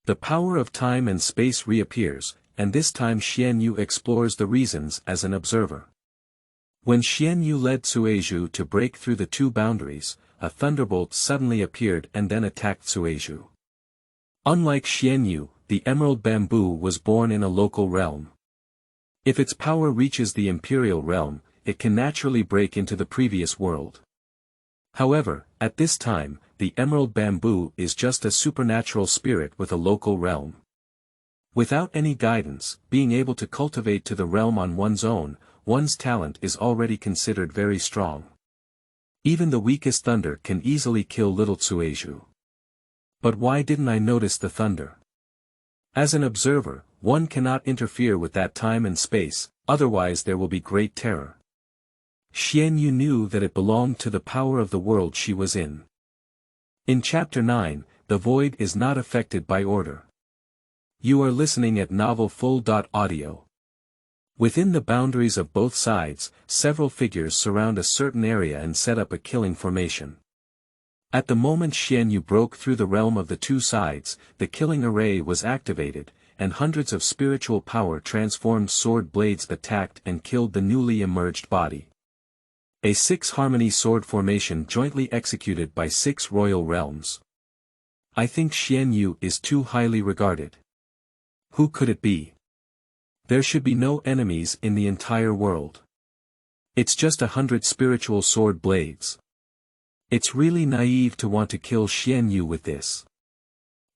The power of time and space reappears, and this time Xuan Yu explores the reasons as an observer. When Xuan Yu led Cueju to break through the two boundaries, a thunderbolt suddenly appeared and then attacked Cueju. Unlike Xuan Yu, the emerald bamboo was born in a local realm. If its power reaches the imperial realm, it can naturally break into the previous world. However, at this time, the emerald bamboo is just a supernatural spirit with a local realm. Without any guidance, being able to cultivate to the realm on one's own, one's talent is already considered very strong. Even the weakest thunder can easily kill little Cueju. But why didn't I notice the thunder? As an observer, one cannot interfere with that time and space, otherwise there will be great terror. Xuan Yu knew that it belonged to the power of the world she was in. In Chapter 9, the void is not affected by order. You are listening at Novel Full.audio. Within the boundaries of both sides, several figures surround a certain area and set up a killing formation. At the moment Xuan Yu broke through the realm of the two sides, the killing array was activated, and hundreds of spiritual power transformed sword blades attacked and killed the newly emerged body. A 6-harmony sword formation jointly executed by 6 royal realms. I think Xuan Yu is too highly regarded. Who could it be? There should be no enemies in the entire world. It's just 100 spiritual sword blades. It's really naive to want to kill Xuan Yu with this.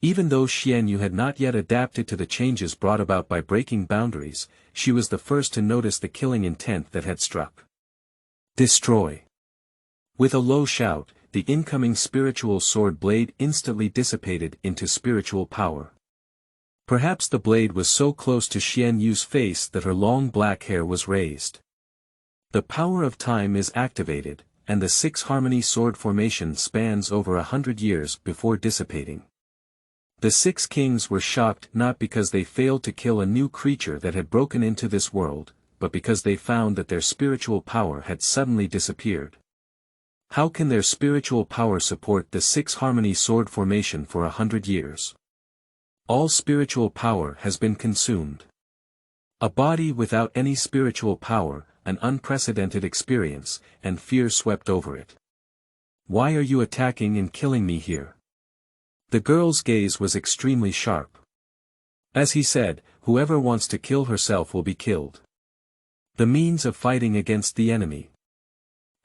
Even though Xuan Yu had not yet adapted to the changes brought about by breaking boundaries, she was the first to notice the killing intent that had struck. Destroy. With a low shout, the incoming spiritual sword blade instantly dissipated into spiritual power. Perhaps the blade was so close to Xuan Yu's face that her long black hair was raised. The power of time is activated, and the 6-harmony sword formation spans over 100 years before dissipating. The 6 kings were shocked not because they failed to kill a new creature that had broken into this world, but because they found that their spiritual power had suddenly disappeared. How can their spiritual power support the 6-harmony sword formation for 100 years? All spiritual power has been consumed. A body without any spiritual power, an unprecedented experience, and fear swept over it. Why are you attacking and killing me here? The girl's gaze was extremely sharp. As he said, whoever wants to kill herself will be killed. The means of fighting against the enemy.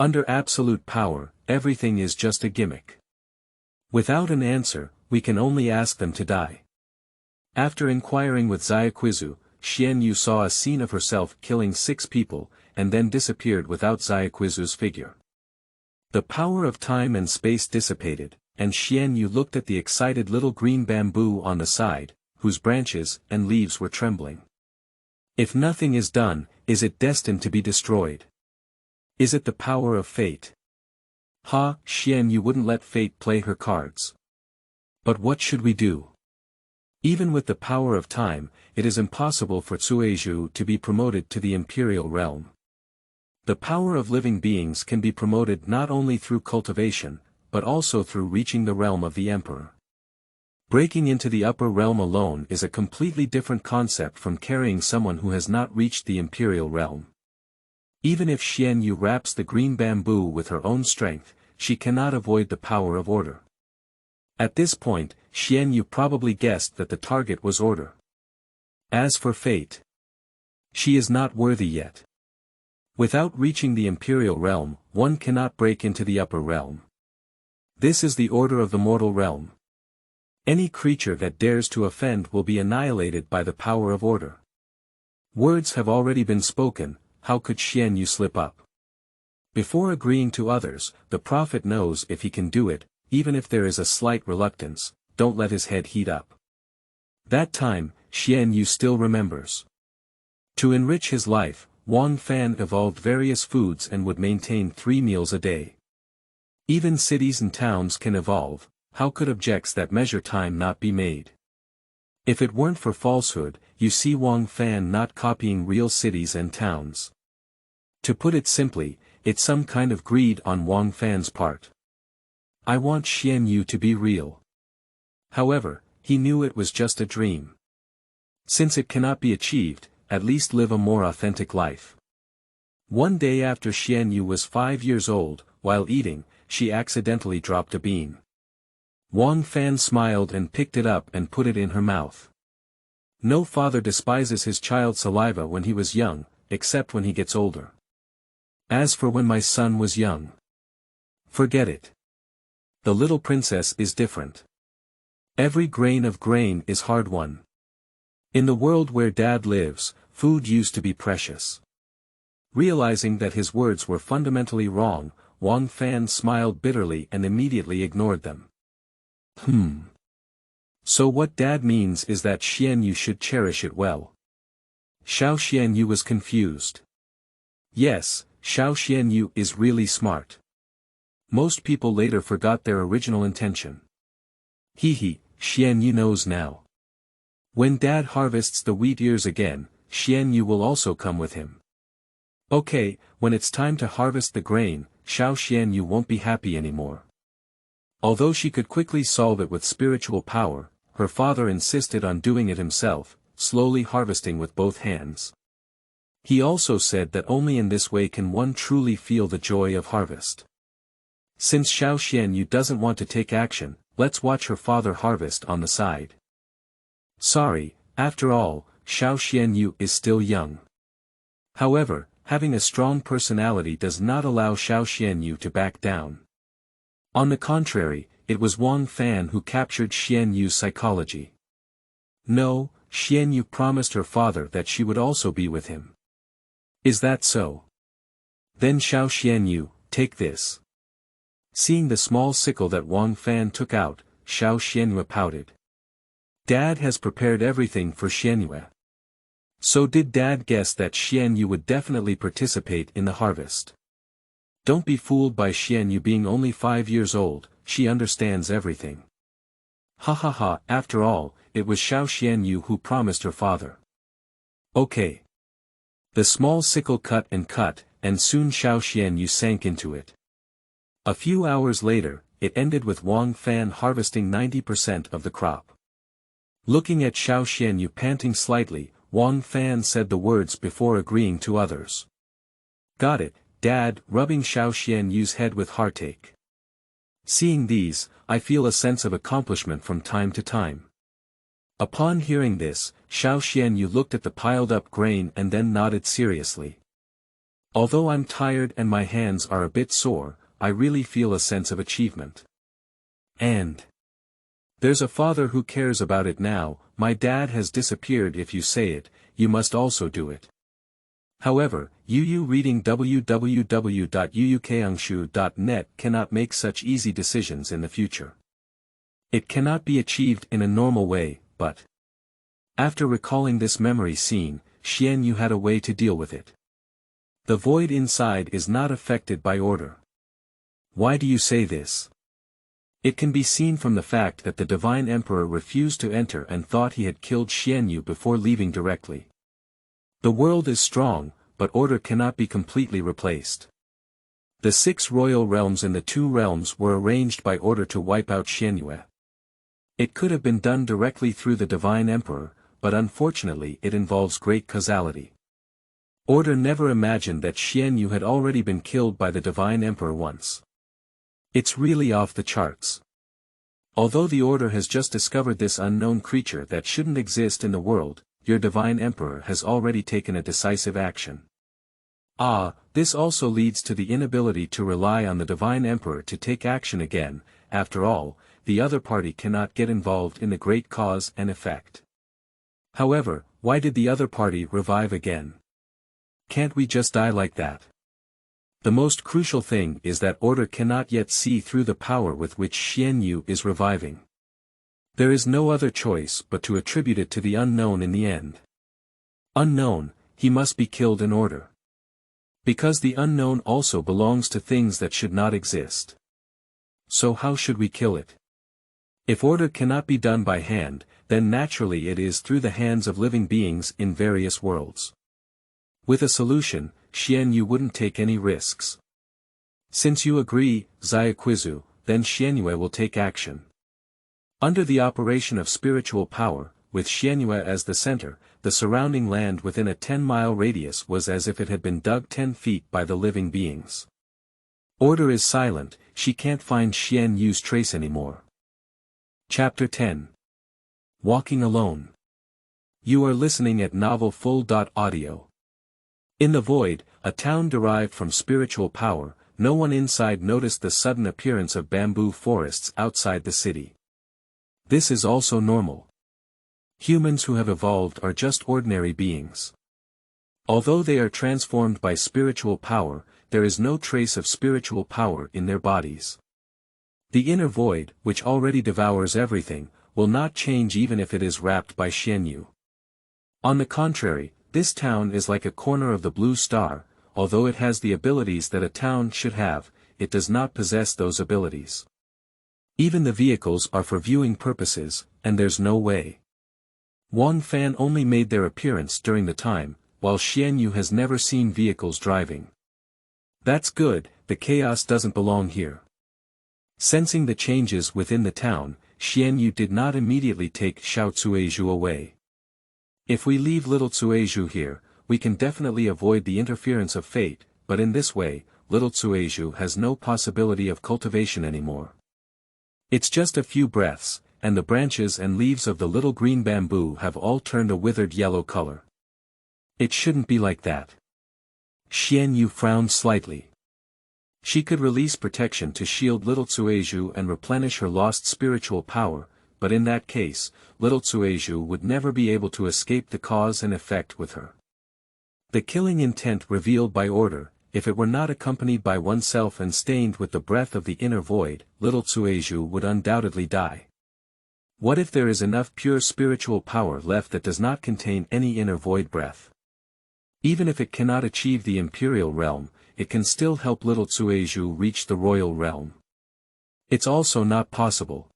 Under absolute power, everything is just a gimmick. Without an answer, we can only ask them to die. After inquiring with Xiaoqizu, Xian Yu saw a scene of herself killing 6 people, and then disappeared without Xiaoqizu's figure. The power of time and space dissipated, and Xian Yu looked at the excited little green bamboo on the side, whose branches and leaves were trembling. If nothing is done, is it destined to be destroyed? Is it the power of fate? Ha, Xian Yu wouldn't let fate play her cards. But what should we do? Even with the power of time, it is impossible for Cuizhu to be promoted to the imperial realm. The power of living beings can be promoted not only through cultivation, but also through reaching the realm of the emperor. Breaking into the upper realm alone is a completely different concept from carrying someone who has not reached the imperial realm. Even if Xian Yu wraps the green bamboo with her own strength, she cannot avoid the power of order. At this point, Xian Yu probably guessed that the target was order. As for fate, she is not worthy yet. Without reaching the imperial realm, one cannot break into the upper realm. This is the order of the mortal realm. Any creature that dares to offend will be annihilated by the power of order. Words have already been spoken, how could Xian Yu slip up? Before agreeing to others, the prophet knows if he can do it, even if there is a slight reluctance, don't let his head heat up. That time, Xian Yu still remembers. To enrich his life, Wang Fan evolved various foods and would maintain 3 meals a day. Even cities and towns can evolve, how could objects that measure time not be made? If it weren't for falsehood, you see Wang Fan not copying real cities and towns. To put it simply, it's some kind of greed on Wang Fan's part. I want Xian Yu to be real. However, he knew it was just a dream. Since it cannot be achieved, at least live a more authentic life. One day after Xian Yu was 5 years old, while eating, she accidentally dropped a bean. Wang Fan smiled and picked it up and put it in her mouth. No father despises his child's saliva when he was young, except when he gets older. As for when my son was young, forget it. The little princess is different. Every grain of grain is hard-won. In the world where Dad lives, food used to be precious. Realizing that his words were fundamentally wrong, Wang Fan smiled bitterly and immediately ignored them. So what Dad means is that Xian Yu should cherish it well. Xian Yu was confused. Yes, Xian Yu is really smart. Most people later forgot their original intention. Xian Yu knows now. When Dad harvests the wheat ears again, Xian Yu will also come with him. Okay, when it's time to harvest the grain, Xian Yu won't be happy anymore. Although she could quickly solve it with spiritual power, her father insisted on doing it himself, slowly harvesting with both hands. He also said that only in this way can one truly feel the joy of harvest. Since Xian Yu doesn't want to take action, let's watch her father harvest on the side. Sorry, after all, Xian Yu is still young. However, having a strong personality does not allow Xian Yu to back down. On the contrary, it was Wang Fan who captured Xian Yu's psychology. No, Xian Yu promised her father that she would also be with him. Is that so? Then Xian Yu, take this. Seeing the small sickle that Wang Fan took out, Xian Yu pouted. Dad has prepared everything for Xian Yu. So did Dad guess that Xian Yu would definitely participate in the harvest? Don't be fooled by Xian Yu being only 5 years old, she understands everything. After all, it was Xian Yu who promised her father. Okay. The small sickle cut, and soon Xian Yu sank into it. A few hours later, it ended with Wang Fan harvesting 90% of the crop. Looking at Xian Yu panting slightly, Wang Fan said the words before agreeing to others. Got it, Dad, rubbing Xian Yu's head with heartache. Seeing these, I feel a sense of accomplishment from time to time. Upon hearing this, Xian Yu looked at the piled-up grain and then nodded seriously. Although I'm tired and my hands are a bit sore, I really feel a sense of achievement. And there's a father who cares about it now. My dad has disappeared. If you say it, you must also do it. However, Yu reading www.yuyukeangshu.net cannot make such easy decisions in the future. It cannot be achieved in a normal way, but after recalling this memory scene, Xuan Yu had a way to deal with it. The void inside is not affected by order. Why do you say this? It can be seen from the fact that the Divine Emperor refused to enter and thought he had killed Xuan Yu before leaving directly. The world is strong, but order cannot be completely replaced. The 6 royal realms in the 2 realms were arranged by order to wipe out Xuan Yu. It could have been done directly through the Divine Emperor, but unfortunately it involves great causality. Order never imagined that Xuan Yu had already been killed by the Divine Emperor once. It's really off the charts. Although the Order has just discovered this unknown creature that shouldn't exist in the world, your Divine Emperor has already taken a decisive action. This also leads to the inability to rely on the Divine Emperor to take action again. After all, the other party cannot get involved in the great cause and effect. However, why did the other party revive again? Can't we just die like that? The most crucial thing is that Order cannot yet see through the power with which Xuan Yu is reviving. There is no other choice but to attribute it to the unknown in the end. Unknown, he must be killed in order. Because the unknown also belongs to things that should not exist. So how should we kill it? If order cannot be done by hand, then naturally it is through the hands of living beings in various worlds. With a solution, Xuan Yu wouldn't take any risks. Since you agree, Xiaoqizu, then Xuan Yu will take action. Under the operation of spiritual power, with Xuan Yu as the center, the surrounding land within a 10-mile radius was as if it had been dug 10 feet by the living beings. Order is silent, she can't find Xuan Yu's trace anymore. Chapter 10. Walking Alone. You are listening at novelfull.audio. In the void, a town derived from spiritual power, no one inside noticed the sudden appearance of bamboo forests outside the city. This is also normal. Humans who have evolved are just ordinary beings. Although they are transformed by spiritual power, there is no trace of spiritual power in their bodies. The inner void, which already devours everything, will not change even if it is wrapped by Xuan Yu. On the contrary, this town is like a corner of the blue star. Although it has the abilities that a town should have, it does not possess those abilities. Even the vehicles are for viewing purposes, and there's no way. Wang Fan only made their appearance during the time, while Xuan Yu has never seen vehicles driving. That's good, the chaos doesn't belong here. Sensing the changes within the town, Xuan Yu did not immediately take Xiao Cuizhu away. If we leave little Cuizhu here, we can definitely avoid the interference of fate, but in this way, little Cuizhu has no possibility of cultivation anymore. It's just a few breaths, and the branches and leaves of the little green bamboo have all turned a withered yellow color. It shouldn't be like that. Xuan Yu frowned slightly. She could release protection to shield little Cuizhu and replenish her lost spiritual power, but in that case, little Cuizhu would never be able to escape the cause and effect with her. The killing intent revealed by order, if it were not accompanied by oneself and stained with the breath of the inner void, little Cuizhu would undoubtedly die. What if there is enough pure spiritual power left that does not contain any inner void breath? Even if it cannot achieve the imperial realm, it can still help little Cuizhu reach the royal realm. It's also not possible.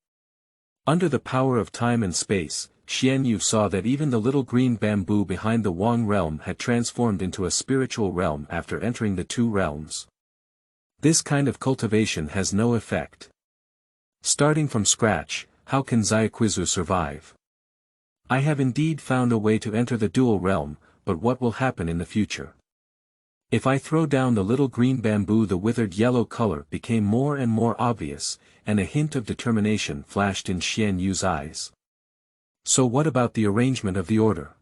Under the power of time and space, Xuan Yu saw that even the little green bamboo behind the Wang realm had transformed into a spiritual realm after entering the 2 realms. This kind of cultivation has no effect. Starting from scratch, how can Xiaoqizu survive? I have indeed found a way to enter the dual realm, but what will happen in the future? If I throw down the little green bamboo, the withered yellow color became more and more obvious, and a hint of determination flashed in Xuan Yu's eyes. So what about the arrangement of the order?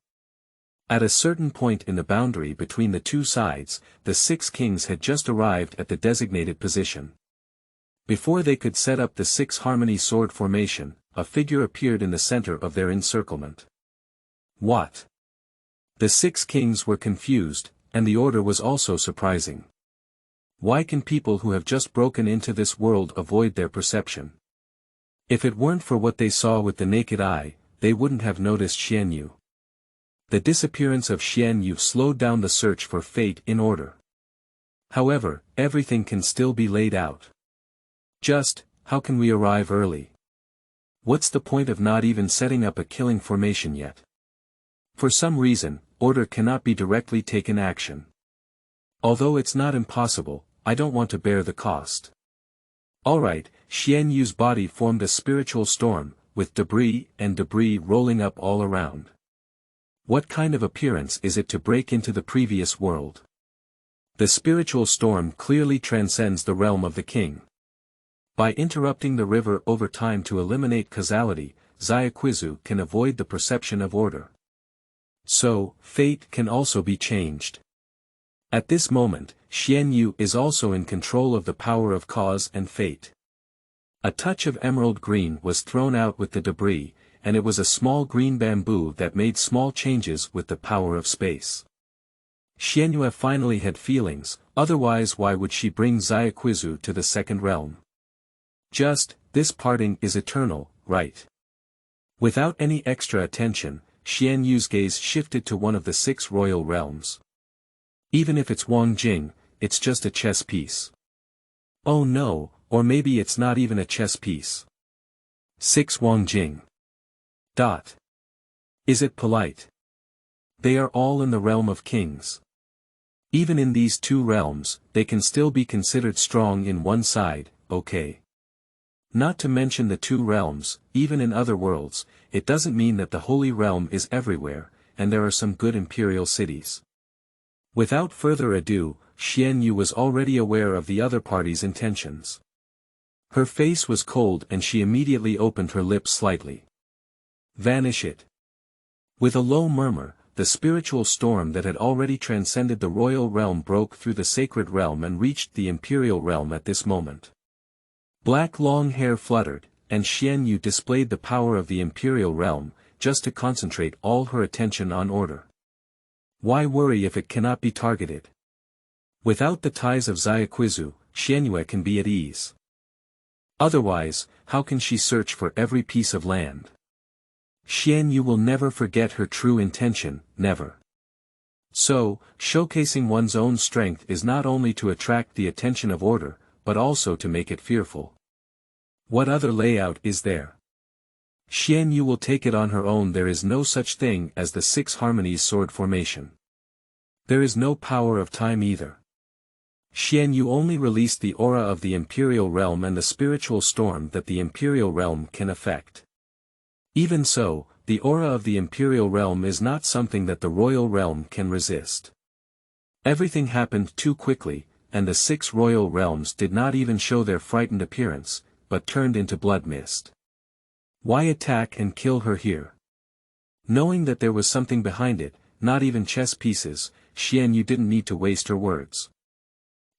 At a certain point in the boundary between the two sides, the 6 kings had just arrived at the designated position. Before they could set up the 6 harmony sword formation, a figure appeared in the center of their encirclement. What? The 6 kings were confused, and the order was also surprising. Why can people who have just broken into this world avoid their perception? If it weren't for what they saw with the naked eye, they wouldn't have noticed Xuan. The disappearance of Xuan slowed down the search for fate in order. However, everything can still be laid out. Just, how can we arrive early? What's the point of not even setting up a killing formation yet? For some reason, order cannot be directly taken action. Although it's not impossible, I don't want to bear the cost. Alright, Xuan body formed a spiritual storm, with debris rolling up all around. What kind of appearance is it to break into the previous world? The spiritual storm clearly transcends the realm of the king. By interrupting the river over time to eliminate causality, Xiaoqizu can avoid the perception of order. So, fate can also be changed. At this moment, Xuan is also in control of the power of cause and fate. A touch of emerald green was thrown out with the debris, and it was a small green bamboo that made small changes with the power of space. Xuan finally had feelings, otherwise why would she bring Xiaoqizu to the second realm? Just, this parting is eternal, right? Without any extra attention, Xuan gaze shifted to one of the 6 royal realms. Even if it's Wangjing, it's just a chess piece. Oh no, or maybe it's not even a chess piece. 6 Wangjing. Is it polite? They are all in the realm of kings. Even in these 2 realms, they can still be considered strong in one side, okay. Not to mention the 2 realms, even in other worlds, it doesn't mean that the Holy Realm is everywhere, and there are some good imperial cities. Without further ado, Xuan was already aware of the other party's intentions. Her face was cold and she immediately opened her lips slightly. Vanish it. With a low murmur, the spiritual storm that had already transcended the royal realm broke through the sacred realm and reached the imperial realm at this moment. Black long hair fluttered, and Xuan displayed the power of the imperial realm, just to concentrate all her attention on order. Why worry if it cannot be targeted? Without the ties of Xiaoqizu, Xuan can be at ease. Otherwise, how can she search for every piece of land? Xuan will never forget her true intention, never. So, showcasing one's own strength is not only to attract the attention of order, but also to make it fearful. What other layout is there? Xuan will take it on her own. There is no such thing as the 6 harmonies sword formation. There is no power of time either. Xuan only released the aura of the imperial realm and the spiritual storm that the imperial realm can affect. Even so, the aura of the imperial realm is not something that the royal realm can resist. Everything happened too quickly, and the 6 royal realms did not even show their frightened appearance, but turned into blood mist. Why attack and kill her here? Knowing that there was something behind it, not even chess pieces, Xuan didn't need to waste her words.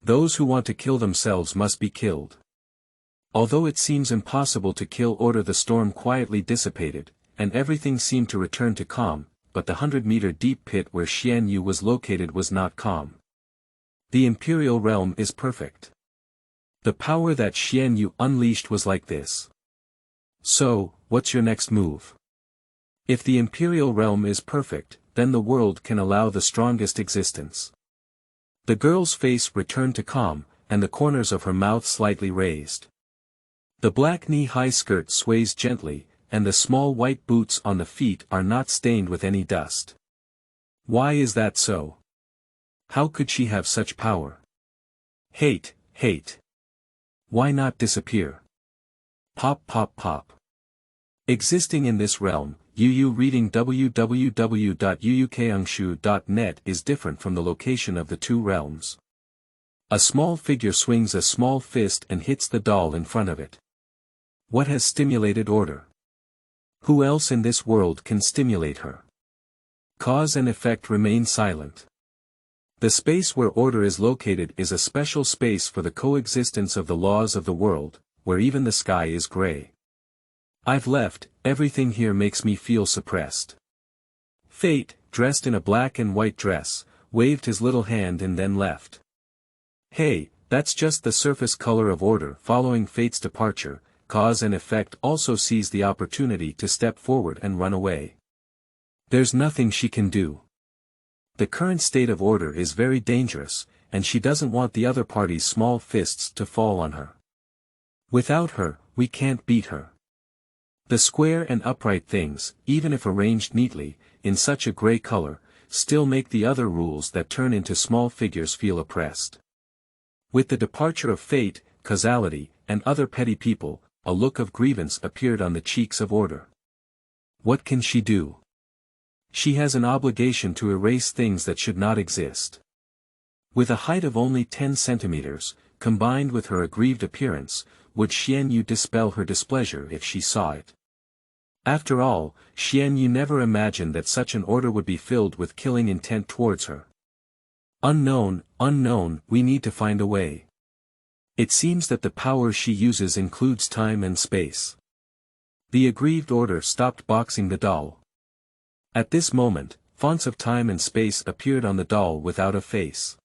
Those who want to kill themselves must be killed. Although it seems impossible to kill order, the storm quietly dissipated, and everything seemed to return to calm, but the 100-meter deep pit where Xuan was located was not calm. The imperial realm is perfect. The power that Xuan unleashed was like this. So, what's your next move? If the imperial realm is perfect, then the world can allow the strongest existence. The girl's face returned to calm, and the corners of her mouth slightly raised. The black knee-high skirt sways gently, and the small white boots on the feet are not stained with any dust. Why is that so? How could she have such power? Hate. Why not disappear? Pop. Existing in this realm, Yu reading www.yuyukeangshu.net is different from the location of the 2 realms. A small figure swings a small fist and hits the doll in front of it. What has stimulated order? Who else in this world can stimulate her? Cause and effect remain silent. The space where order is located is a special space for the coexistence of the laws of the world, where even the sky is gray. I've left, everything here makes me feel suppressed. Fate, dressed in a black and white dress, waved his little hand and then left. Hey, that's just the surface color of order. Following Fate's departure, cause and effect also seized the opportunity to step forward and run away. There's nothing she can do. The current state of order is very dangerous, and she doesn't want the other party's small fists to fall on her. Without her, we can't beat her. The square and upright things, even if arranged neatly, in such a gray color, still make the other rules that turn into small figures feel oppressed. With the departure of fate, causality, and other petty people, a look of grievance appeared on the cheeks of order. What can she do? She has an obligation to erase things that should not exist. With a height of only 10 centimeters, combined with her aggrieved appearance, would Xuan dispel her displeasure if she saw it? After all, Xuan never imagined that such an order would be filled with killing intent towards her. Unknown, we need to find a way. It seems that the power she uses includes time and space. The aggrieved order stopped boxing the doll. At this moment, fonts of time and space appeared on the doll without a face.